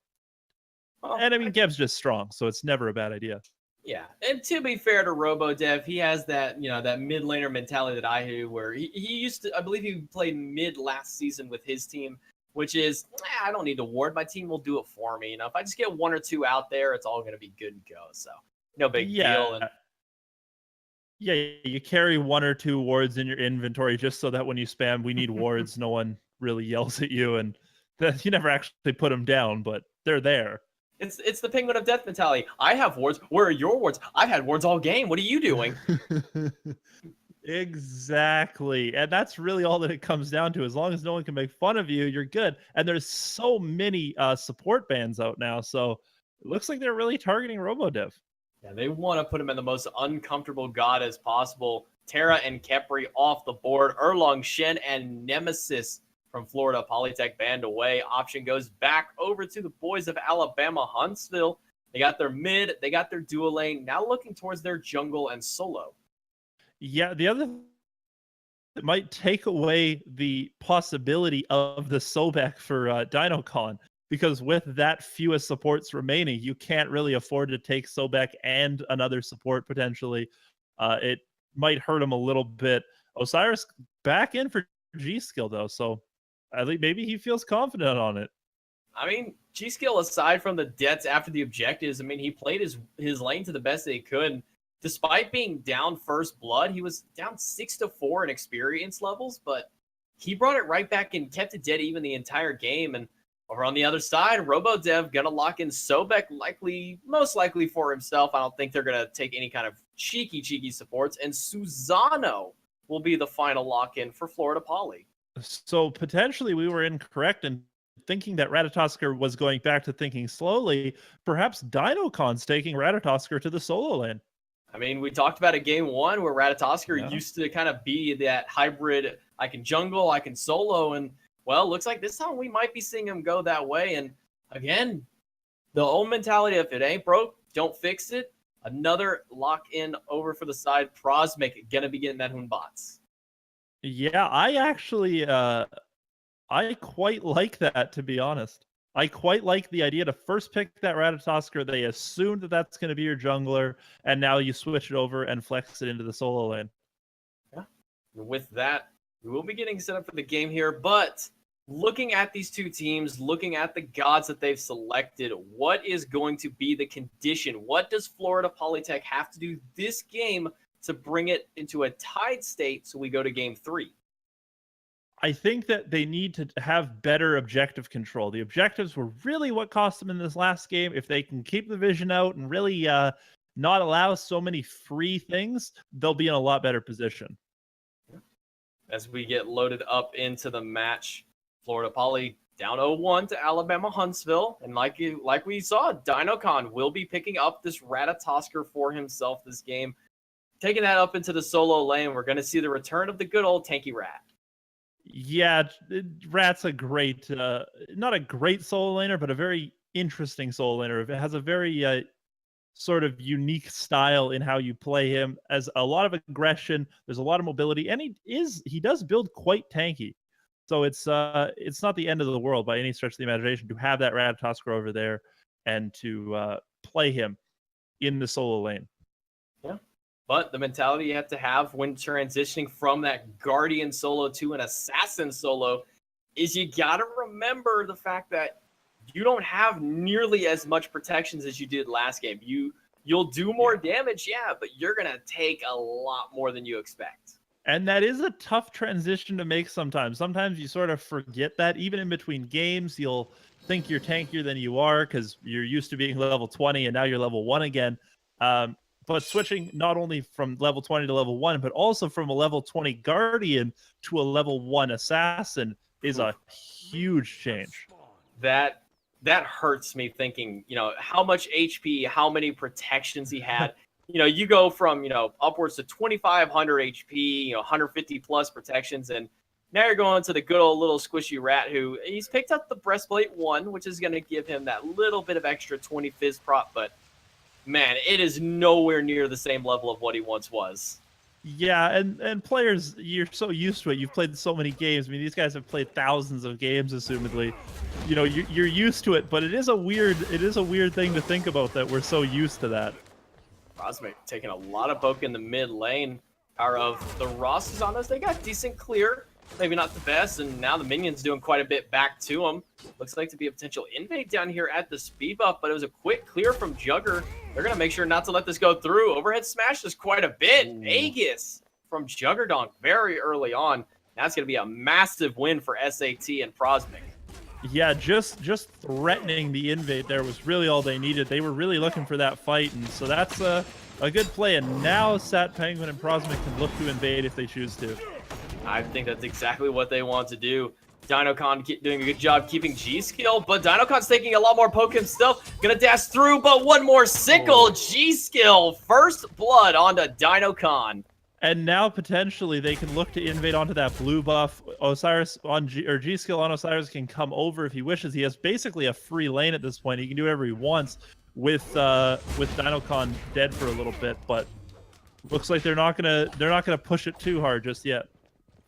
and I mean, Geb's just strong, so it's never a bad idea. Yeah, and to be fair to RoboDev, he has that, that mid laner mentality that I do, where he used to, I believe he played mid last season with his team, which is, I don't need to ward. My team will do it for me. If I just get one or two out there, it's all going to be good to go. So, no big deal. And yeah, you carry one or two wards in your inventory just so that when you spam, we need wards, no one really yells at you, and that you never actually put them down, but they're there. It's the Penguin of Death mentality. I have wards. Where are your wards? I've had wards all game. What are you doing? Exactly. And that's really all that it comes down to. As long as no one can make fun of you, you're good. And there's so many support bans out now, so it looks like they're really targeting RoboDev. Yeah, they want to put him in the most uncomfortable god as possible. Terra and Khepri off the board. Erlong Shen and Nemesis from Florida Polytech banned away. Option goes back over to the boys of Alabama Huntsville. They got their mid, they got their dual lane, now looking towards their jungle and solo. Yeah, the other that might take away the possibility of the Sobek for DinoCon, because with that fewest supports remaining, you can't really afford to take Sobek and another support potentially. It might hurt him a little bit. Osiris back in for G-Skill though, so I think maybe he feels confident on it. I mean, G-Skill, aside from the deaths after the objectives, I mean, he played his lane to the best that he could. Despite being down first blood, he was down 6-4 in experience levels, but he brought it right back and kept it dead even the entire game. And over on the other side, RoboDev gonna lock in Sobek, most likely for himself. I don't think they're gonna take any kind of cheeky supports. And Susano will be the final lock-in for Florida Poly. So potentially we were incorrect in thinking that Ratatoskr was going back to thinking slowly. Perhaps DinoCon's taking Ratatoskr to the solo lane. I mean, we talked about it game one where Ratatoskr used to kind of be that hybrid, I can jungle, I can solo, and well, looks like this time we might be seeing him go that way. And again, the old mentality, if it ain't broke, don't fix it. Another lock-in over for the side. Prosmic gonna be getting that Hunbots. Yeah, I actually, I quite like that, to be honest. I quite like the idea to first pick that Ratatoskr. They assumed that that's going to be your jungler, and now you switch it over and flex it into the solo lane. Yeah. With that, we will be getting set up for the game here, but looking at these two teams, looking at the gods that they've selected, what is going to be the condition? What does Florida Polytech have to do this game to bring it into a tied state so we go to game 3? I think that they need to have better objective control. The objectives were really what cost them in this last game. If they can keep the vision out and really not allow so many free things, they'll be in a lot better position. As we get loaded up into the match, Florida Poly down 0-1 to Alabama Huntsville. And like we saw, DinoCon will be picking up this Ratatoskr for himself this game. Taking that up into the solo lane, we're going to see the return of the good old tanky Rat. Yeah, Rat's a great, not a great solo laner, but a very interesting solo laner. It has a very sort of unique style in how you play him. As a lot of aggression, there's a lot of mobility, and he does build quite tanky. So it's not the end of the world by any stretch of the imagination to have that Ratatoskr over there and to play him in the solo lane. Yeah. But the mentality you have to have when transitioning from that Guardian solo to an Assassin solo is you got to remember the fact that you don't have nearly as much protections as you did last game. You'll do more damage, yeah, but you're going to take a lot more than you expect. And that is a tough transition to make sometimes. Sometimes you sort of forget that. Even in between games, you'll think you're tankier than you are because you're used to being level 20 and now you're level 1 again. But switching not only from level 20 to level 1, but also from a level 20 Guardian to a level 1 Assassin is a huge change. That hurts me thinking, how much HP, how many protections he had. You go from, upwards to 2,500 HP, 150 plus protections, and now you're going to the good old little squishy rat who he's picked up the breastplate 1, which is going to give him that little bit of extra 20 fizz prop, but man, it is nowhere near the same level of what he once was. Yeah, and players, you're so used to it. You've played so many games. I mean, these guys have played thousands of games, assumedly. You're used to it, but it is a weird thing to think about that we're so used to that. Prosmic taking a lot of poke in the mid lane. Power of the Rosses on us. They got decent clear. Maybe not the best, and now the minions doing quite a bit back to them. Looks like to be a potential invade down here at the speed buff, but it was a quick clear from Jugger. They're going to make sure not to let this go through. Overhead smash is quite a bit. Aegis from Juggerdonk very early on. That's going to be a massive win for SAT and Prosmic. Yeah, just threatening the invade there was really all they needed. They were really looking for that fight, and so that's a good play. And now Sat Penguin and Prosmic can look to invade if they choose to. I think that's exactly what they want to do. Dinocon doing a good job keeping G-Skill, but Dinocon's taking a lot more poke himself. Gonna dash through, but one more sickle. G-Skill, first blood onto Dinocon. And now potentially they can look to invade onto that blue buff. Osiris on G-Skill on Osiris can come over if he wishes. He has basically a free lane at this point. He can do whatever he wants with Dinocon dead for a little bit, but looks like they're not gonna push it too hard just yet.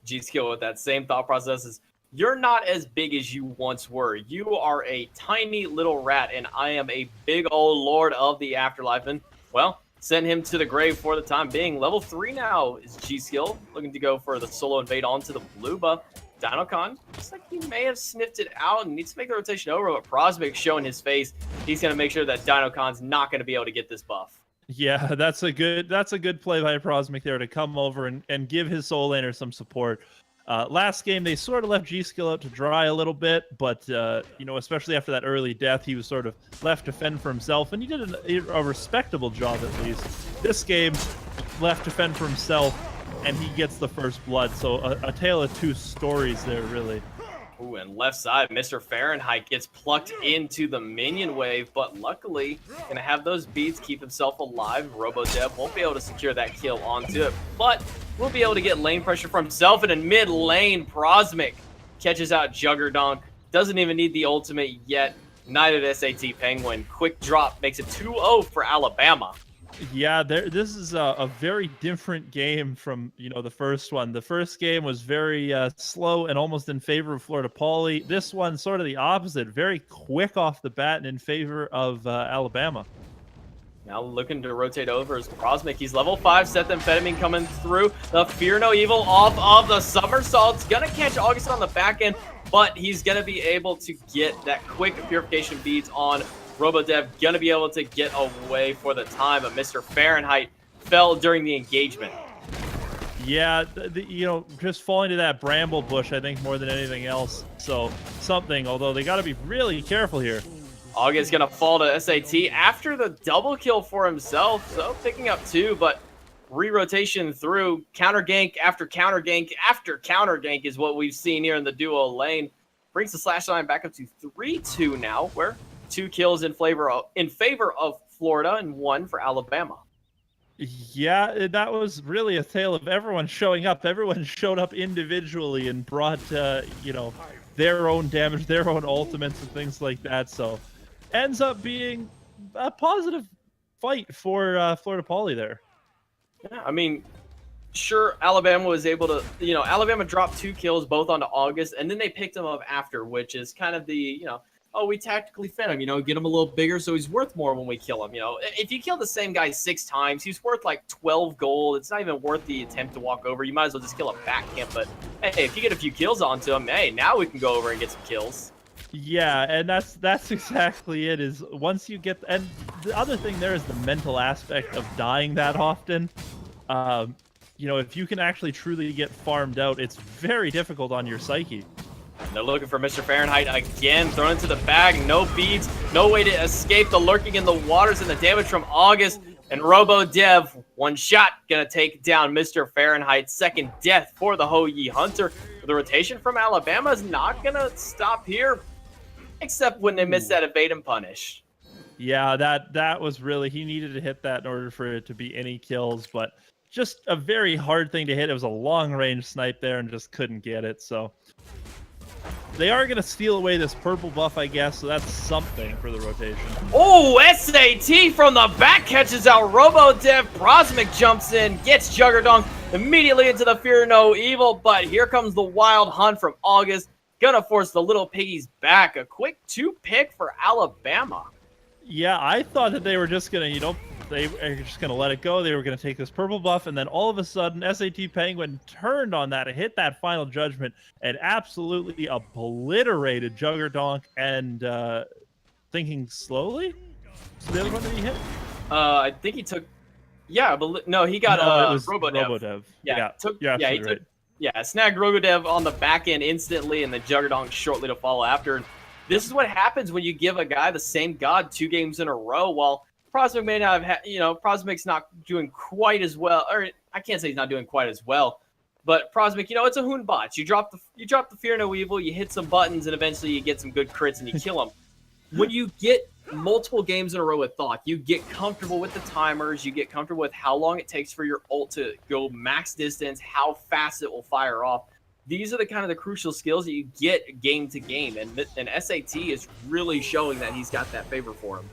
G-Skill with that same thought process is, you're not as big as you once were. You are a tiny little rat, and I am a big old lord of the afterlife. And, well, send him to the grave for the time being. Level 3 now is G-Skill, looking to go for the solo invade onto the blue buff. Dinocon, looks like he may have sniffed it out and needs to make the rotation over, but Prosmic showing his face. He's going to make sure that Dinocon's not going to be able to get this buff. Yeah, that's a good play by Prosmic there to come over and give his soul laner some support. Last game, they sort of left G-Skill out to dry a little bit, but, especially after that early death, he was sort of left to fend for himself, and he did a respectable job at least. This game, left to fend for himself, and he gets the first blood, so a tale of two stories there, really. Ooh, and left side, Mr. Fahrenheit gets plucked into the minion wave, but luckily, gonna have those beats keep himself alive. RoboDev won't be able to secure that kill onto it, but will be able to get lane pressure for himself, and in mid lane, Prosmic catches out Juggerdonk. Doesn't even need the ultimate yet. Neither does SAT Penguin. Quick drop makes it 2-0 for Alabama. Yeah, this is a very different game from the first one. The first game was very slow and almost in favor of Florida Poly. This one sort of the opposite, very quick off the bat and in favor of Alabama. Now looking to rotate over is Prosmic. He's level 5, Sethamphetamine coming through. The Fear No Evil off of the somersault's gonna catch August on the back end, but he's gonna be able to get that quick purification beads on RoboDev. Gonna be able to get away for the time, but Mr. Fahrenheit fell during the engagement. Yeah, just falling to that bramble bush, I think, more than anything else. So something, although they got to be really careful here. August gonna fall to SAT after the double kill for himself, so picking up 2, but re-rotation through, counter gank after counter gank after counter gank is what we've seen here in the duo lane. Brings the slash line back up to 3-2 now, where 2 kills in favor of Florida and 1 for Alabama. Yeah, that was really a tale of everyone showing up. Everyone showed up individually and brought, their own damage, their own ultimates and things like that. So ends up being a positive fight for Florida Poly there. Yeah, I mean, sure, Alabama was able to, Alabama dropped 2 kills both onto August, and then they picked him up after, which is kind of the oh, we tactically fed him, get him a little bigger so he's worth more when we kill him. If you kill the same guy 6 times, he's worth like 12 gold. It's not even worth the attempt to walk over. You might as well just kill a back camp. But hey, if you get a few kills onto him, hey, now we can go over and get some kills. Yeah, and that's exactly it. Is once you get, and the other thing there is the mental aspect of dying that often. If you can actually truly get farmed out, it's very difficult on your psyche. And they're looking for Mr. Fahrenheit again, thrown into the bag, no beads, no way to escape the lurking in the waters and the damage from August. And RoboDev, one shot, gonna take down Mr. Fahrenheit. Second death for the Ho Yi Hunter. The rotation from Alabama is not gonna stop here, except when they miss that evade and punish. Yeah, that was really, he needed to hit that in order for it to be any kills, but just a very hard thing to hit. It was a long range snipe there and just couldn't get it. So they are going to steal away this purple buff, I guess, so that's something for the rotation. Oh, SAT from the back catches out RoboDev. Prosmic jumps in, gets Juggerdonk immediately into the Fear No Evil, but here comes the Wild Hunt from August. Gonna force the little piggies back. A quick 2-pick for Alabama. Yeah, I thought that they were just going to, they were just going to let it go. They were going to take this purple buff, and then all of a sudden, SAT Penguin turned on that and hit that final judgment and absolutely obliterated Juggerdonk and Thinking Slowly? So the other one that he hit? I think he took... Yeah, but no, he got it was RoboDev. Yeah, he took. Yeah, snagged RoboDev on the back end instantly, and then Juggerdonk shortly to follow after. This is what happens when you give a guy the same god 2 games in a row. While Prosmic may not have Prosmic's not doing quite as well, or I can't say he's not doing quite as well, but Prosmic, it's a Hoon bot. You drop the Fear No Evil, you hit some buttons, and eventually you get some good crits and you kill him. When you get multiple games in a row with Thok, you get comfortable with the timers, you get comfortable with how long it takes for your ult to go max distance, how fast it will fire off. These are the kind of the crucial skills that you get game to game, and SAT is really showing that he's got that favor for him.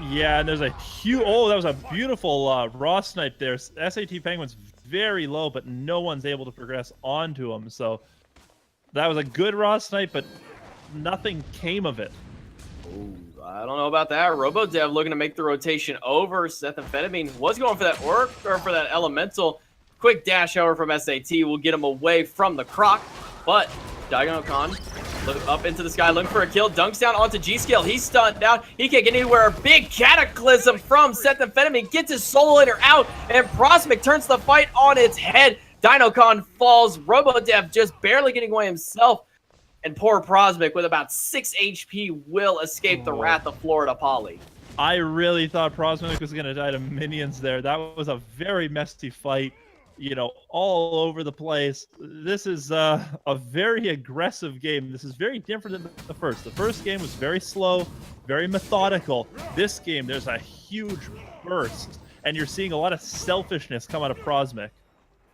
Yeah, and there's a huge... Oh, that was a beautiful raw snipe there. SAT Penguin's very low, but no one's able to progress onto him. So that was a good raw snipe, but nothing came of it. Ooh, I don't know about that. RoboDev looking to make the rotation over. Seth Amphetamine was going for that orc, or for that elemental. Quick dash, however, from SAT will get him away from the Croc, but Dynocon look up into the sky, looking for a kill, dunks down onto G-Skill. He's stunned down. He can't get anywhere. Big Cataclysm from Seth Amphetamine gets his Soul Eater out, and Prosmic turns the fight on its head. Dynocon falls. RoboDev just barely getting away himself, and poor Prosmic with about 6 HP will escape the wrath of Florida Poly. I really thought Prosmic was going to die to minions there. That was a very messy fight. All over the place. This is a very aggressive game. This is very different than the first. The first game was very slow, very methodical. This game, there's a huge burst, and you're seeing a lot of selfishness come out of Prosmic.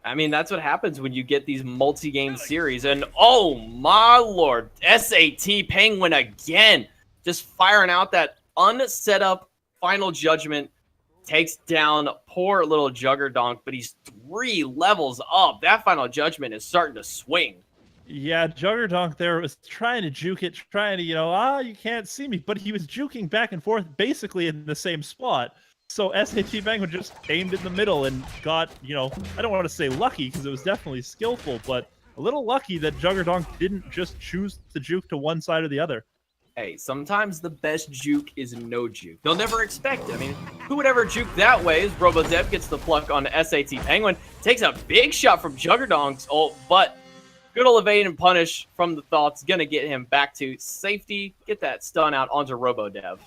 I mean, that's what happens when you get these multi-game series. And oh my lord, SAT Penguin again, just firing out that unset up final judgment. Takes down poor little Juggerdonk, but he's 3 levels up. That final judgment is starting to swing. Yeah, Juggerdonk there was trying to juke it, trying to, you can't see me, but he was juking back and forth basically in the same spot. So SAT Penguin just aimed in the middle and got, I don't want to say lucky because it was definitely skillful, but a little lucky that Juggerdonk didn't just choose to juke to one side or the other. Hey, sometimes the best juke is no juke. They'll never expect it. I mean, who would ever juke that way? As RoboDev gets the pluck on SAT Penguin. Takes a big shot from Juggerdonk's ult, but good old evade and punish from the Thoughts. Gonna get him back to safety. Get that stun out onto RoboDev.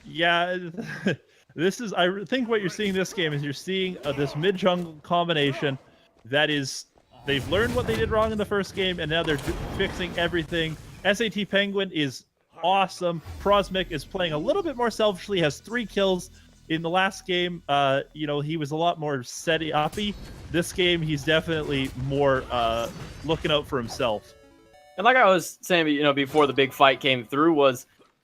Yeah, this is... I think what you're seeing this game is you're seeing this mid-jungle combination that is... They've learned what they did wrong in the first game, and now they're fixing everything. SAT Penguin is awesome. Prosmic is playing a little bit more selfishly, has 3 kills. In the last game, he was a lot more set-uppy. This game, he's definitely more looking out for himself. And like I was saying, before the big fight came through,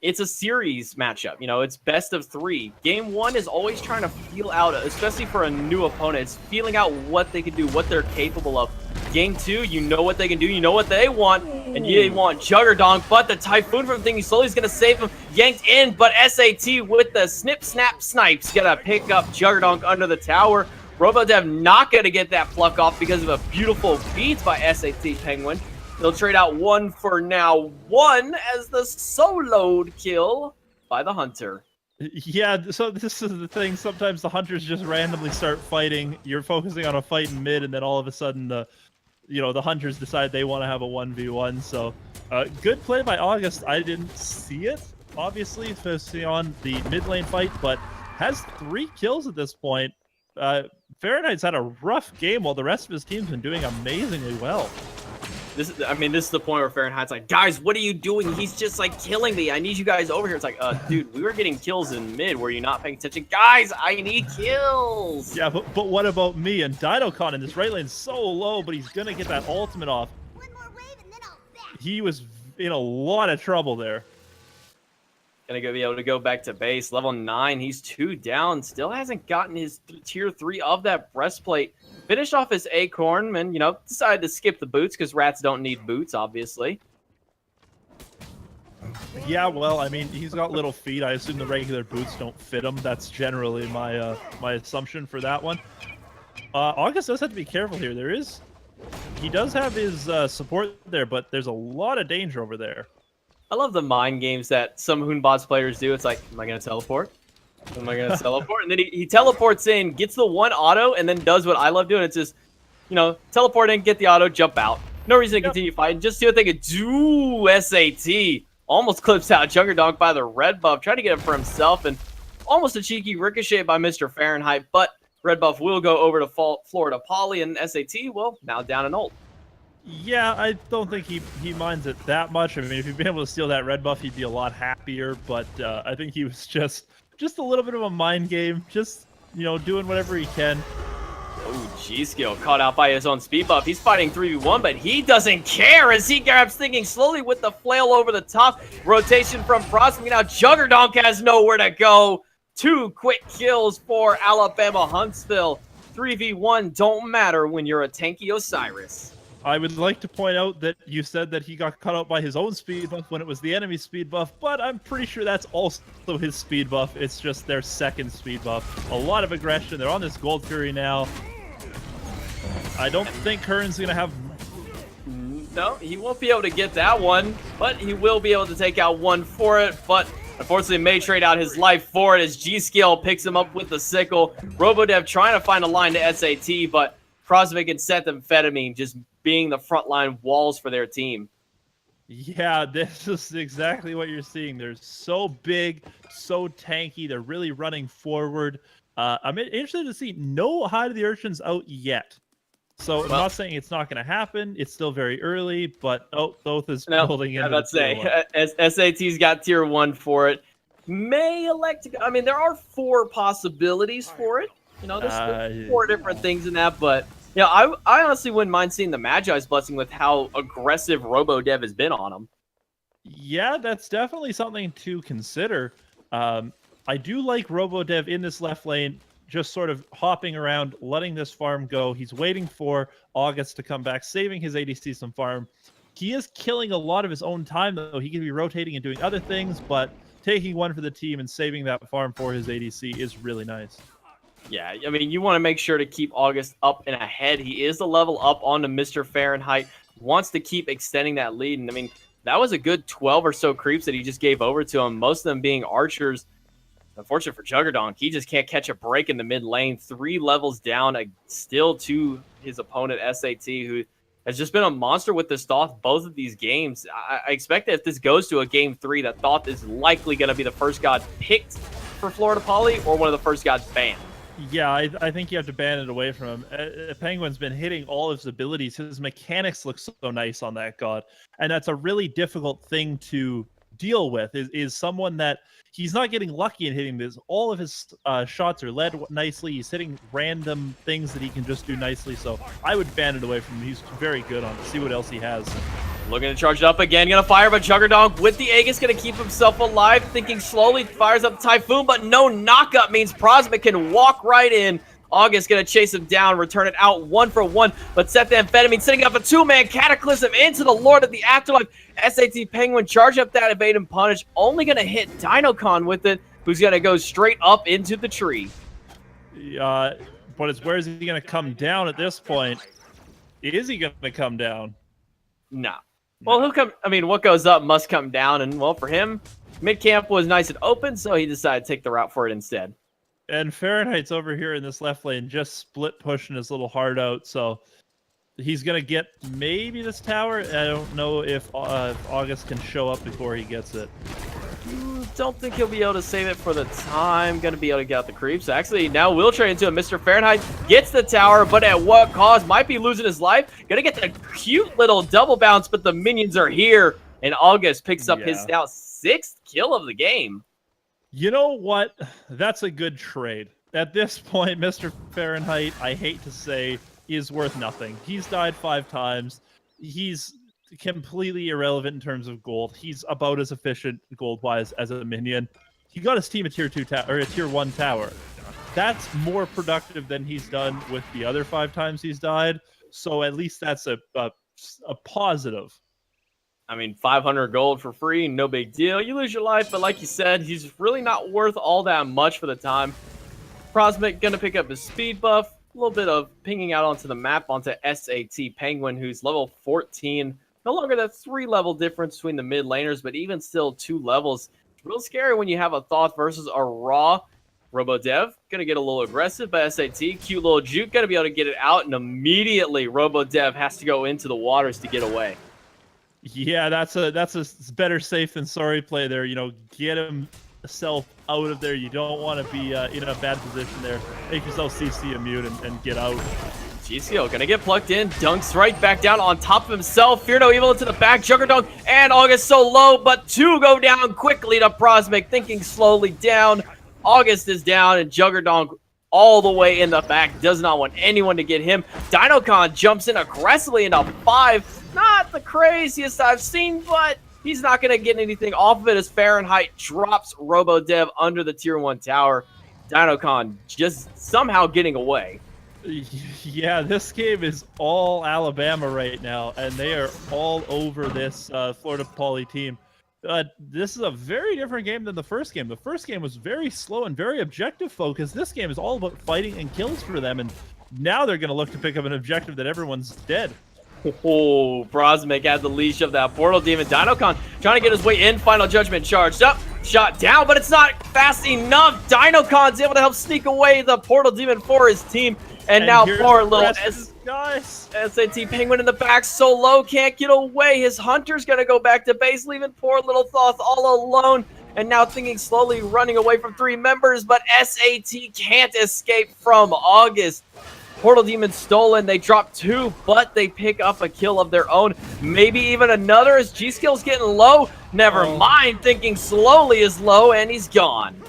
it's a series matchup. It's best of 3. Game 1 is always trying to feel out, especially for a new opponent. It's feeling out what they can do, what they're capable of. Game 2, you know what they can do, you know what they want. And you want Juggerdonk, but the Typhoon from Thinking Slowly is going to save him. Yanked in, but SAT with the snip, snap, snipes going to pick up Juggerdonk under the tower. Robodev not going to get that pluck off because of a beautiful beat by SAT Penguin. They'll trade out 1 for now 1 as the soloed kill by the Hunter. Yeah, so this is the thing. Sometimes the Hunters just randomly start fighting. You're focusing on a fight in mid, and then all of a sudden the Hunters decide they want to have a 1v1. So good play by August. I didn't see it, obviously, focusing on the mid lane fight, but has 3 kills at this point. Fahrenheit's had a rough game while the rest of his team's been doing amazingly well. This is the point where Fahrenheit's like, guys, what are you doing? He's just like killing me. I need you guys over here. It's like, dude, we were getting kills in mid. Were you not paying attention? Guys, I need kills. Yeah, but what about me? And Dinocon in this right lane is so low, but he's going to get that ultimate off. One more wave and then I'll back. He was in a lot of trouble there. Gonna be able to go back to base. Level 9, he's 2 down. Still hasn't gotten his tier 3 of that breastplate. Finished off his acorn and, decided to skip the boots because rats don't need boots, obviously. Yeah, well, I mean, he's got little feet. I assume the regular boots don't fit him. That's generally my my assumption for that one. August does have to be careful here. He does have his support there, but there's a lot of danger over there. I love the mind games that some Hoonbots players do. It's like, am I going to teleport? Am I going to teleport? And then he teleports in, gets the 1 auto, and then does what I love doing. It's just, teleport in, get the auto, jump out. No reason to continue fighting. Just see what they could do. SAT almost clips out Juggerdonk by the red buff. Tried to get it for himself, and almost a cheeky ricochet by Mr. Fahrenheit. But red buff will go over to Florida Poly, and SAT, well, now down an ult. Yeah, I don't think he minds it that much. I mean, if he'd been able to steal that red buff, he'd be a lot happier. But I think he was just a little bit of a mind game, just doing whatever he can. Oh, G-Skill caught out by his own speed buff. He's fighting 3v1, but he doesn't care as he grabs Thinking Slowly with the flail over the top. Rotation from Frostman. Now Juggerdonk has nowhere to go. 2 quick kills for Alabama Huntsville. 3v1 don't matter when you're a tanky Osiris. I would like to point out that you said that he got cut out by his own speed buff when it was the enemy speed buff, but I'm pretty sure that's also his speed buff. It's just their second speed buff. A lot of aggression. They're on this Gold Fury now. I don't think Kern's going to have... No, he won't be able to get that one, but he will be able to take out 1 for it, but unfortunately may trade out his life for it as G-Scale picks him up with the sickle. Robodev trying to find a line to SAT, but Frostvic and Sethamphetamine just being the frontline walls for their team. Yeah, this is exactly what you're seeing. They're so big, so tanky. They're really running forward. I'm interested to see no Hide of the Urchins out yet. So I'm not saying it's not going to happen. It's still very early, but Thoth is building in. Let's say SAT's got tier 1 for it. May elect to. I mean, there are 4 possibilities for it. There's 4 different things in that, but I honestly wouldn't mind seeing the Magi's Blessing with how aggressive Robodev has been on him. Yeah, that's definitely something to consider. I do like Robodev in this left lane, just sort of hopping around, letting this farm go. He's waiting for August to come back, saving his ADC some farm. He is killing a lot of his own time, though. He can be rotating and doing other things, but taking 1 for the team and saving that farm for his ADC is really nice. Yeah, I mean, you want to make sure to keep August up and ahead. He is a level up onto Mr. Fahrenheit, wants to keep extending that lead. And I mean, that was a good 12 or so creeps that he just gave over to him, most of them being archers. Unfortunate for Juggerdonk, he just can't catch a break in the mid lane. 3 levels down, still to his opponent, SAT, who has just been a monster with this Thoth both of these games. I expect that if this goes to a game 3, that Thoth is likely going to be the first god picked for Florida Poly or one of the first gods banned. Yeah, I think you have to ban it away from him. Penguin's been hitting all his abilities. His mechanics look so nice on that god. And that's a really difficult thing to deal with, is someone that he's not getting lucky in hitting this. All of his shots are led nicely. He's hitting random things that he can just do nicely. So I would ban it away from him. He's very good on it. See what else he has. Looking to charge it up again. Going to fire, but Juggerdonk with the Aegis going to keep himself alive. Thinking Slowly, fires up the Typhoon, but no knockup means Prosmic can walk right in August gonna chase him down, return it out 1 for 1, but Seth Amphetamine setting up a 2-man Cataclysm into the Lord of the Afterlife. SAT Penguin charge up that evade and punish, only gonna hit Dinocon with it, who's gonna go straight up into the tree. But it's where is he going to come down at this point? Is he going to come down? Nah. Well, he'll come. I mean, what goes up must come down, and well, for him, mid camp was nice and open, so he decided to take the route for it instead. And Fahrenheit's over here in this left lane, just split pushing his little heart out. So he's going to get maybe this tower. I don't know if August can show up before he gets it. Don't think he'll be able to save it for the time. Gonna be able to get out the creeps. Actually, now will trade into it. Mr. Fahrenheit gets the tower, but at what cost? Might be losing his life. Gonna get the cute little double bounce, but the minions are here, and August picks up his now 6th kill of the game. You know what? That's a good trade. At this point, Mr. Fahrenheit, I hate to say, is worth nothing. He's died 5 times. He's completely irrelevant in terms of gold. He's about as efficient gold-wise as a minion. He got his team a tier 2 or a tier 1 tower. That's more productive than he's done with the other 5 times he's died. So at least that's a positive. I mean, 500 gold for free, no big deal. You lose your life, but like you said, he's really not worth all that much for the time. Prosmic gonna pick up his speed buff, a little bit of pinging out onto the map onto SAT Penguin, who's level 14. No longer that 3-level difference between the mid laners, but even still 2 levels. It's real scary when you have a Thoth versus a Raw. RoboDev gonna get a little aggressive, but SAT, cute little juke, gonna be able to get it out, and immediately RoboDev has to go into the waters to get away. Yeah, that's a better safe than sorry play there. You know, get himself out of there. You don't want to be in a bad position there. Make yourself CC immune and get out. G-Skill gonna get plugged in, dunks right back down on top of himself. Fear No Evil into the back, Juggerdunk and August so low, but 2 go down quickly to Prosmic, thinking slowly down. August is down, and Juggerdunk all the way in the back, does not want anyone to get him. Dinocon jumps in aggressively into 5. Not the craziest I've seen, but he's not gonna get anything off of it as Fahrenheit drops RoboDev under the tier 1 tower. Dinocon just somehow getting away. Yeah, this game is all Alabama right now, and they are all over this Florida Poly team. This is a very different game than the first game. The first game was very slow and very objective focused. This game is all about fighting and kills for them, and now they're going to look to pick up an objective that everyone's dead. Oh, Prosmic has the leash of that Portal Demon. Dinocon trying to get his way in. Final Judgment charged up. Shot down, but it's not fast enough. Dinocon's able to help sneak away the Portal Demon for his team. And now poor little SAT Penguin in the back, so low, can't get away. His Hunter's going to go back to base, leaving poor little Thoth all alone. And now thinking slowly running away from 3 members, but SAT can't escape from August. Portal Demon stolen. They drop 2, but they pick up a kill of their own. Maybe even another as G-Skill's getting low. Never mind, thinking slowly is low, and he's gone.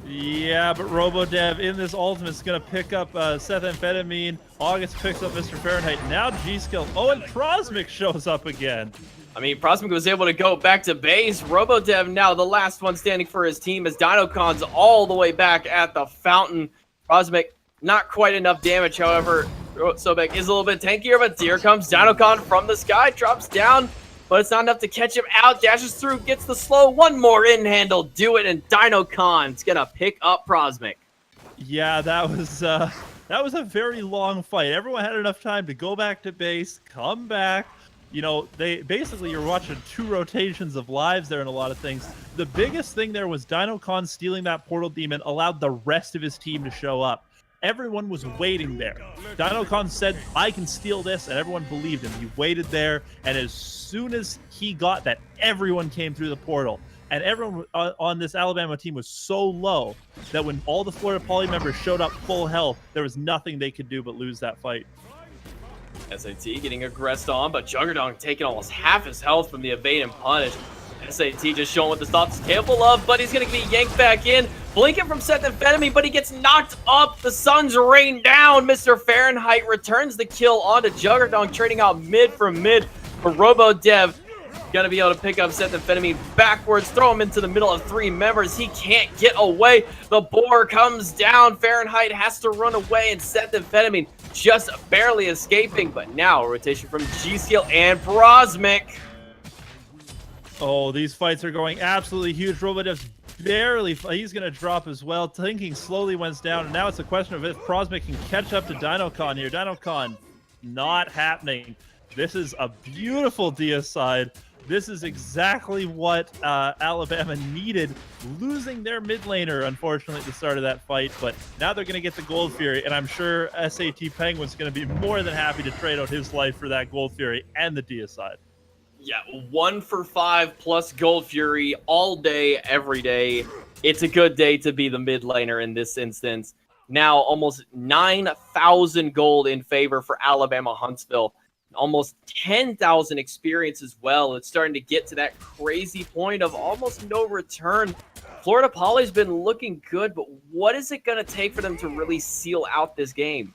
Yeah, but RoboDev in this ultimate is going to pick up Seth Amphetamine. August picks up Mr. Fahrenheit. Now G-Skill. Oh, and Prosmic shows up again. I mean, Prosmic was able to go back to base. RoboDev now the last one standing for his team as Dinocon's all the way back at the fountain. Prosmic, not quite enough damage, however. Sobek is a little bit tankier, but here comes Dinocon from the sky. Drops down, but it's not enough to catch him out. Dashes through, gets the slow. One more in handle. Do it, and Dinocon's going to pick up Prosmic. Yeah, that was a very long fight. Everyone had enough time to go back to base, come back. You know, you're watching 2 rotations of lives there and a lot of things. The biggest thing there was Dinocon stealing that Portal Demon allowed the rest of his team to show up. Everyone was waiting there. Dinocon said, I can steal this, and everyone believed him. He waited there, and as soon as he got that, everyone came through the portal. And everyone on this Alabama team was so low that when all the Florida Poly members showed up full health, there was nothing they could do but lose that fight. SAT getting aggressed on, but Juggerdog taking almost half his health from the evade and punish. SAT just showing what the Thoth is capable of, but he's going to be yanked back in. Blinking from Seth Amphetamine, but he gets knocked up. The sun's rained down. Mr. Fahrenheit returns the kill onto Juggerdog, trading out mid for mid for RoboDev. Gonna be able to pick up Sethamphetamine backwards, throw him into the middle of 3 members. He can't get away. The boar comes down. Fahrenheit has to run away, and Sethamphetamine just barely escaping. But now a rotation from G-Skill and Brosmic. Oh, these fights are going absolutely huge. Robodev's barely, he's going to drop as well. Thinking slowly went down, and now it's a question of if Brosmic can catch up to Dinocon here. Dinocon, not happening. This is a beautiful deicide. This is exactly what Alabama needed, losing their mid laner, unfortunately, at the start of that fight. But now they're going to get the Gold Fury, and I'm sure SAT Penguin's going to be more than happy to trade out his life for that Gold Fury and the deicide. Yeah, 1 for 5 plus Gold Fury all day, every day. It's a good day to be the mid laner in this instance. Now almost 9,000 gold in favor for Alabama Huntsville. Almost 10,000 experience as well. It's starting to get to that crazy point of almost no return. Florida Poly's been looking good, but what is it going to take for them to really seal out this game?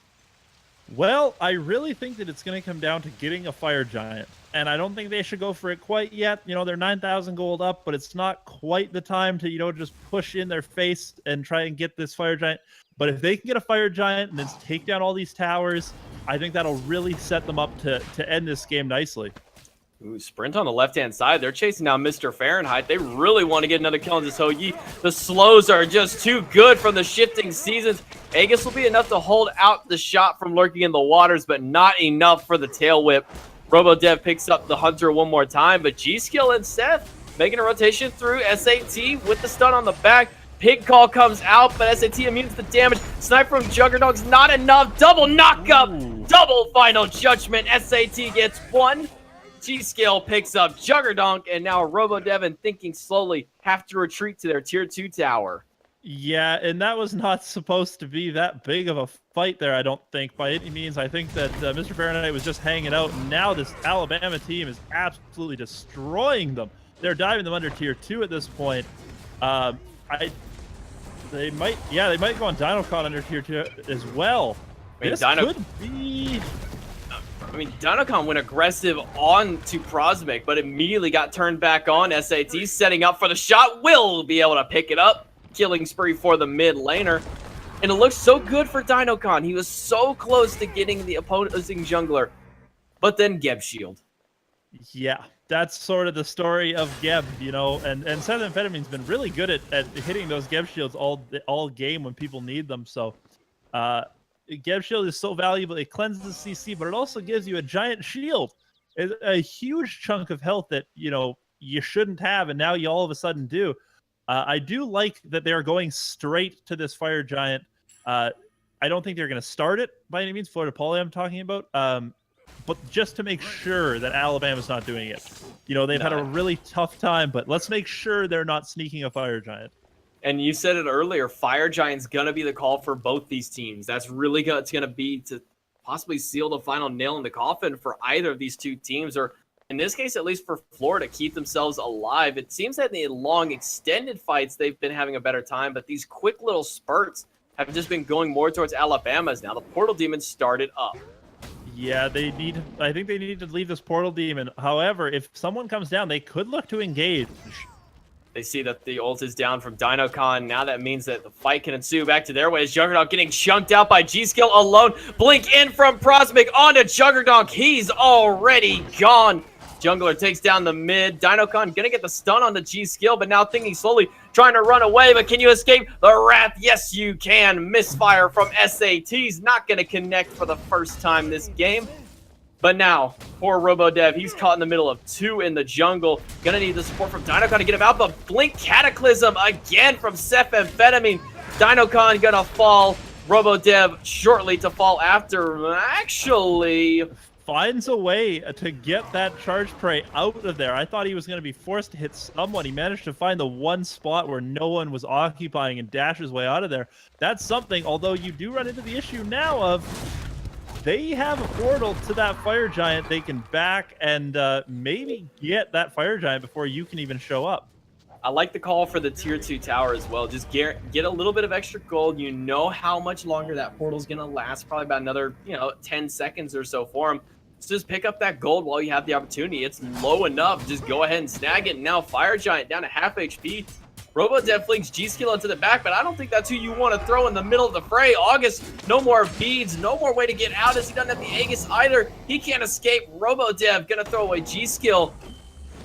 Well, I really think that it's going to come down to getting a Fire Giant. And I don't think they should go for it quite yet. You know, they're 9,000 gold up, but it's not quite the time to, you know, just push in their face and try and get this Fire Giant. But if they can get a Fire Giant and then take down all these towers, I think that'll really set them up to end this game nicely. Ooh, Sprint on the left-hand side. They're chasing down Mr. Fahrenheit. They really want to get another kill on this Hoyi. The slows are just too good from the shifting seasons. Aegis will be enough to hold out the shot from lurking in the waters, but not enough for the tail whip. Robodev picks up the Hunter one more time, but G-Skill and Seth making a rotation through SAT with the stun on the back. Pig Call comes out, but SAT immune to the damage. Snipe from Juggernauts, not enough. Double knockup, double final judgment. SAT gets 1. G-Skill picks up Juggernaut, and now Robodev, thinking slowly, have to retreat to their tier 2 tower. Yeah, and that was not supposed to be that big of a fight there, I don't think, by any means. I think that Mr. Fahrenheit was just hanging out, and now this Alabama team is absolutely destroying them. They're diving them under tier 2 at this point. They might go on Dinocon under tier 2 as well. This could be... I mean, Dinocon went aggressive on to Brosmic, but immediately got turned back on. SAT setting up for the shot. Will be able to pick it up. Killing spree for the mid laner. And it looks so good for Dinocon. He was so close to getting the opposing jungler. But then Geb Shield. Yeah, that's sort of the story of Geb, you know, and Sethamphetamine's been really good at hitting those Geb Shields all game when people need them. So Geb Shield is so valuable. It cleanses CC, but it also gives you a giant shield. It's a huge chunk of health that, you know, you shouldn't have, and now you all of a sudden do. I do like that they're going straight to this Fire Giant. I don't think they're going to start it by any means. Florida Poly I'm talking about. But just to make sure that Alabama's not doing it. You know, they've had a really tough time, but let's make sure they're not sneaking a Fire Giant. And you said it earlier, Fire Giant's going to be the call for both these teams. That's really going to be to possibly seal the final nail in the coffin for either of these two teams, or in this case, at least for Florida, keep themselves alive. It seems that in the long, extended fights, they've been having a better time, but these quick little spurts have just been going more towards Alabama's now. The Portal Demon started up. Yeah, I think they need to leave this Portal Demon. However, if someone comes down, they could look to engage. They see that the ult is down from Dinocon. Now that means that the fight can ensue back to their way as Juggernaut getting chunked out by G-Skill alone. Blink in from Brosmic onto Juggernaut. He's already gone. Jungler takes down the mid. Dinocon gonna get the stun on the G-Skill, but now thinking slowly, trying to run away, but can you escape the wrath? Yes, you can. Misfire from SAT's not gonna connect for the first time this game. But now, poor Robodev, he's caught in the middle of 2 in the jungle. Gonna need the support from Dinocon to get him out, but Blink Cataclysm again from Sethamphetamine. Dinocon gonna fall. Robodev shortly to fall after. Actually, finds a way to get that charge prey out of there. I thought he was going to be forced to hit someone. He managed to find the one spot where no one was occupying and dash his way out of there. That's something, although you do run into the issue now of they have a portal to that Fire Giant. They can back and maybe get that Fire Giant before you can even show up. I like the call for the tier 2 tower as well. Just get a little bit of extra gold. You know how much longer that portal's going to last. Probably about another, 10 seconds or so for him. just pick up that gold while you have the opportunity. It's low enough. Just go ahead and snag it. Now Fire Giant down to half HP. Robodev flings G-Skill into the back, but I don't think that's who you want to throw in the middle of the fray. August, no more beads, no more way to get out as he doesn't have the Aegis either. He can't escape. Robodev gonna throw away G-Skill,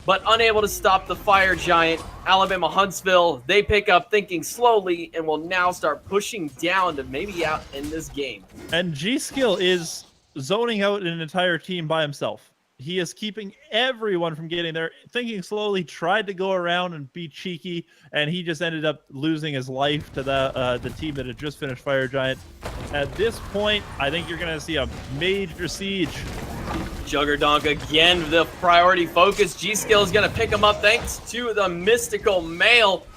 but unable to stop the Fire Giant. Alabama Huntsville, they pick up Thinking Slowly and will now start pushing down to maybe out in this game. And G-Skill is zoning out an entire team by himself. He is keeping everyone from getting there. Thinking Slowly tried to go around and be cheeky, and he just ended up losing his life to the team that had just finished Fire Giant. At this point, I think you're going to see a major siege. Juggerdonk again, the priority focus. G-Skill is going to pick him up thanks to the mystical mail.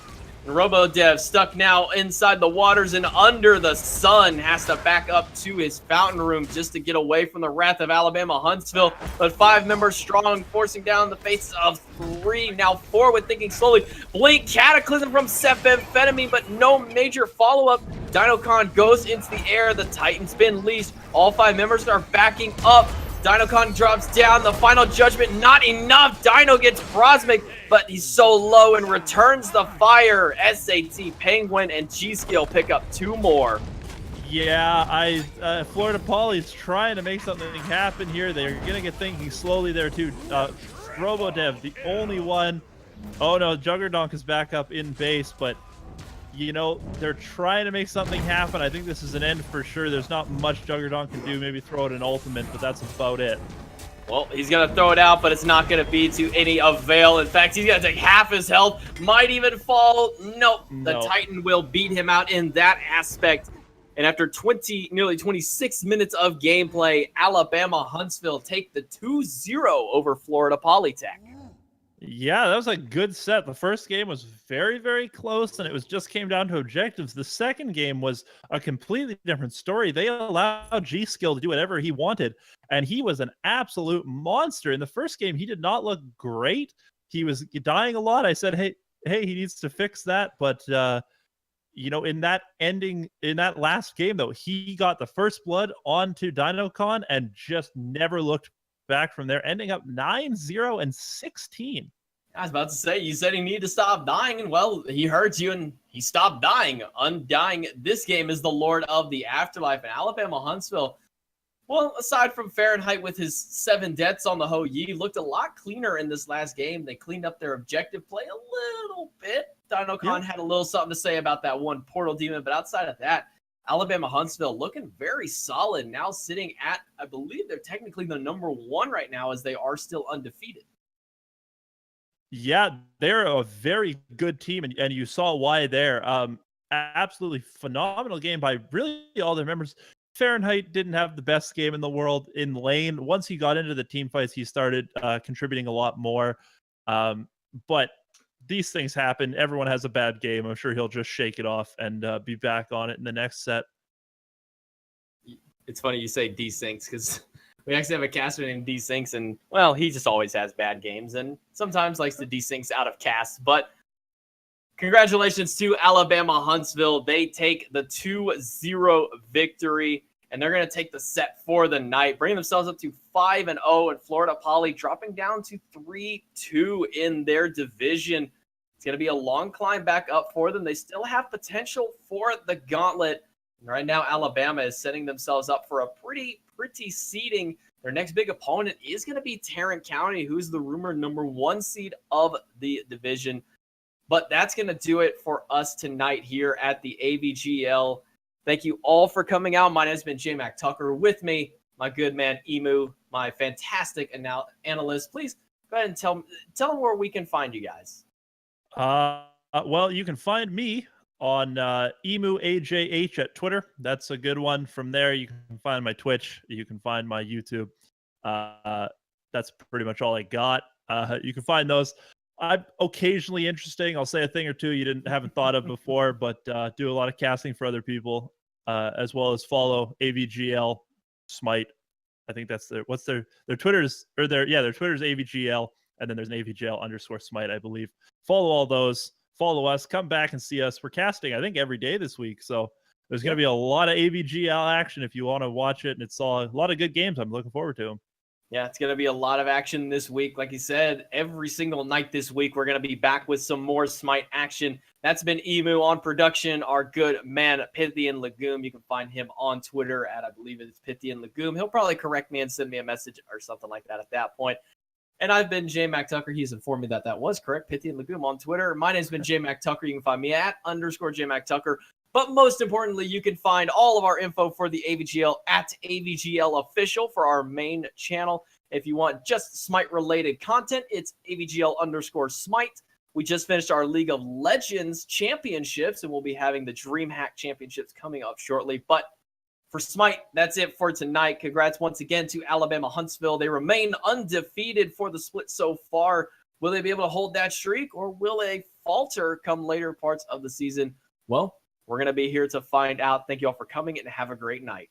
Robodev stuck now inside the waters and under the sun, has to back up to his fountain room just to get away from the wrath of Alabama Huntsville. But 5 members strong, forcing down the faces of 3, now 4 with Thinking Slowly. Blink Cataclysm from Sephamphetamine, but no major follow-up. Dinocon goes into the air, the Titan Spin leash. All 5 members are backing up. Dinocon drops down, the final judgment, not enough. Dino gets Brosmic, but he's so low and returns the fire. SAT, Penguin, and G-Skill pick up 2 more. Yeah, Florida Poly's trying to make something happen here. They're going to get Thinking Slowly there too. Robodev, the only one. Oh no, Juggerdonk is back up in base, but you know, they're trying to make something happen. I think this is an end for sure. There's not much Juggerdonk can do. Maybe throw out an ultimate, but that's about it. Well, he's going to throw it out, but it's not going to be to any avail. In fact, he's going to take half his health. Might even fall. Nope. The Titan will beat him out in that aspect. And after nearly 26 minutes of gameplay, Alabama Huntsville take the 2-0 over Florida Polytech. Yeah, that was a good set. The first game was very, very close, and it just came down to objectives. The second game was a completely different story. They allowed G-Skill to do whatever he wanted, and he was an absolute monster. In the first game, he did not look great. He was dying a lot. I said, hey, he needs to fix that. But, you know, in that last game, though, he got the first blood onto Dinocon and just never looked back from there, ending up 9-0 and 16. I was about to say, you said he needed to stop dying, and well, he heard you and he stopped dying. Undying this game is the Lord of the Afterlife, and Alabama Huntsville, well, aside from Fahrenheit with his 7 deaths on the Ho Yi, looked a lot cleaner in this last game. They cleaned up their objective play a little bit. Dinocon had a little something to say about that one Portal Demon, but outside of that, Alabama Huntsville looking very solid, now sitting at, I believe they're technically the number 1 right now, as they are still undefeated. Yeah, they're a very good team, and you saw why there. Absolutely phenomenal game by really all their members. Fahrenheit didn't have the best game in the world in lane. Once he got into the team fights, he started contributing a lot more. But these things happen. Everyone has a bad game. I'm sure he'll just shake it off and be back on it in the next set. It's funny you say D-Syncs, because we actually have a caster named D-Syncs, and, well, he just always has bad games and sometimes likes to D-Syncs out of cast. But congratulations to Alabama Huntsville. They take the 2-0 victory, and they're going to take the set for the night, bringing themselves up to 5-0, and Florida Poly dropping down to 3-2 in their division. It's going to be a long climb back up for them. They still have potential for the gauntlet. And right now, Alabama is setting themselves up for a pretty seeding. Their next big opponent is going to be Tarrant County, who's the rumored number 1 seed of the division. But that's going to do it for us tonight here at the AVGL. Thank you all for coming out. My name has been J Mac Tucker. With me, my good man Emu, my fantastic analyst. Please go ahead and tell them where we can find you guys. Well, you can find me on EmuAJH at Twitter. That's a good one. From there, you can find my Twitch. You can find my YouTube. That's pretty much all I got. You can find those. I'm occasionally interesting. I'll say a thing or two you haven't thought of before, but do a lot of casting for other people, as well as follow AVGL Smite. I think that's their Twitter's their Twitter's AVGL, and then there's an AVGL_Smite, I believe. Follow all those. Follow us. Come back and see us. We're casting, I think, every day this week, so there's going to be a lot of AVGL action if you want to watch it, and it's a lot of good games. I'm looking forward to them. Yeah, it's going to be a lot of action this week. Like you said, every single night this week, we're going to be back with some more Smite action. That's been Emu on production, our good man, Pythian Legume. You can find him on Twitter at, I believe it's Pythian Legume. He'll probably correct me and send me a message or something like that at that point. And I've been J Mac Tucker. He's informed me that that was correct. Pythian Legume on Twitter. My name's been J Mac Tucker. You can find me at _J Mac Tucker. But most importantly, you can find all of our info for the AVGL at AVGL Official for our main channel. If you want just Smite-related content, it's AVGL_Smite. We just finished our League of Legends championships, and we'll be having the DreamHack championships coming up shortly. But for Smite, that's it for tonight. Congrats once again to Alabama Huntsville. They remain undefeated for the split so far. Will they be able to hold that streak, or will they falter come later parts of the season? Well, we're going to be here to find out. Thank you all for coming, and have a great night.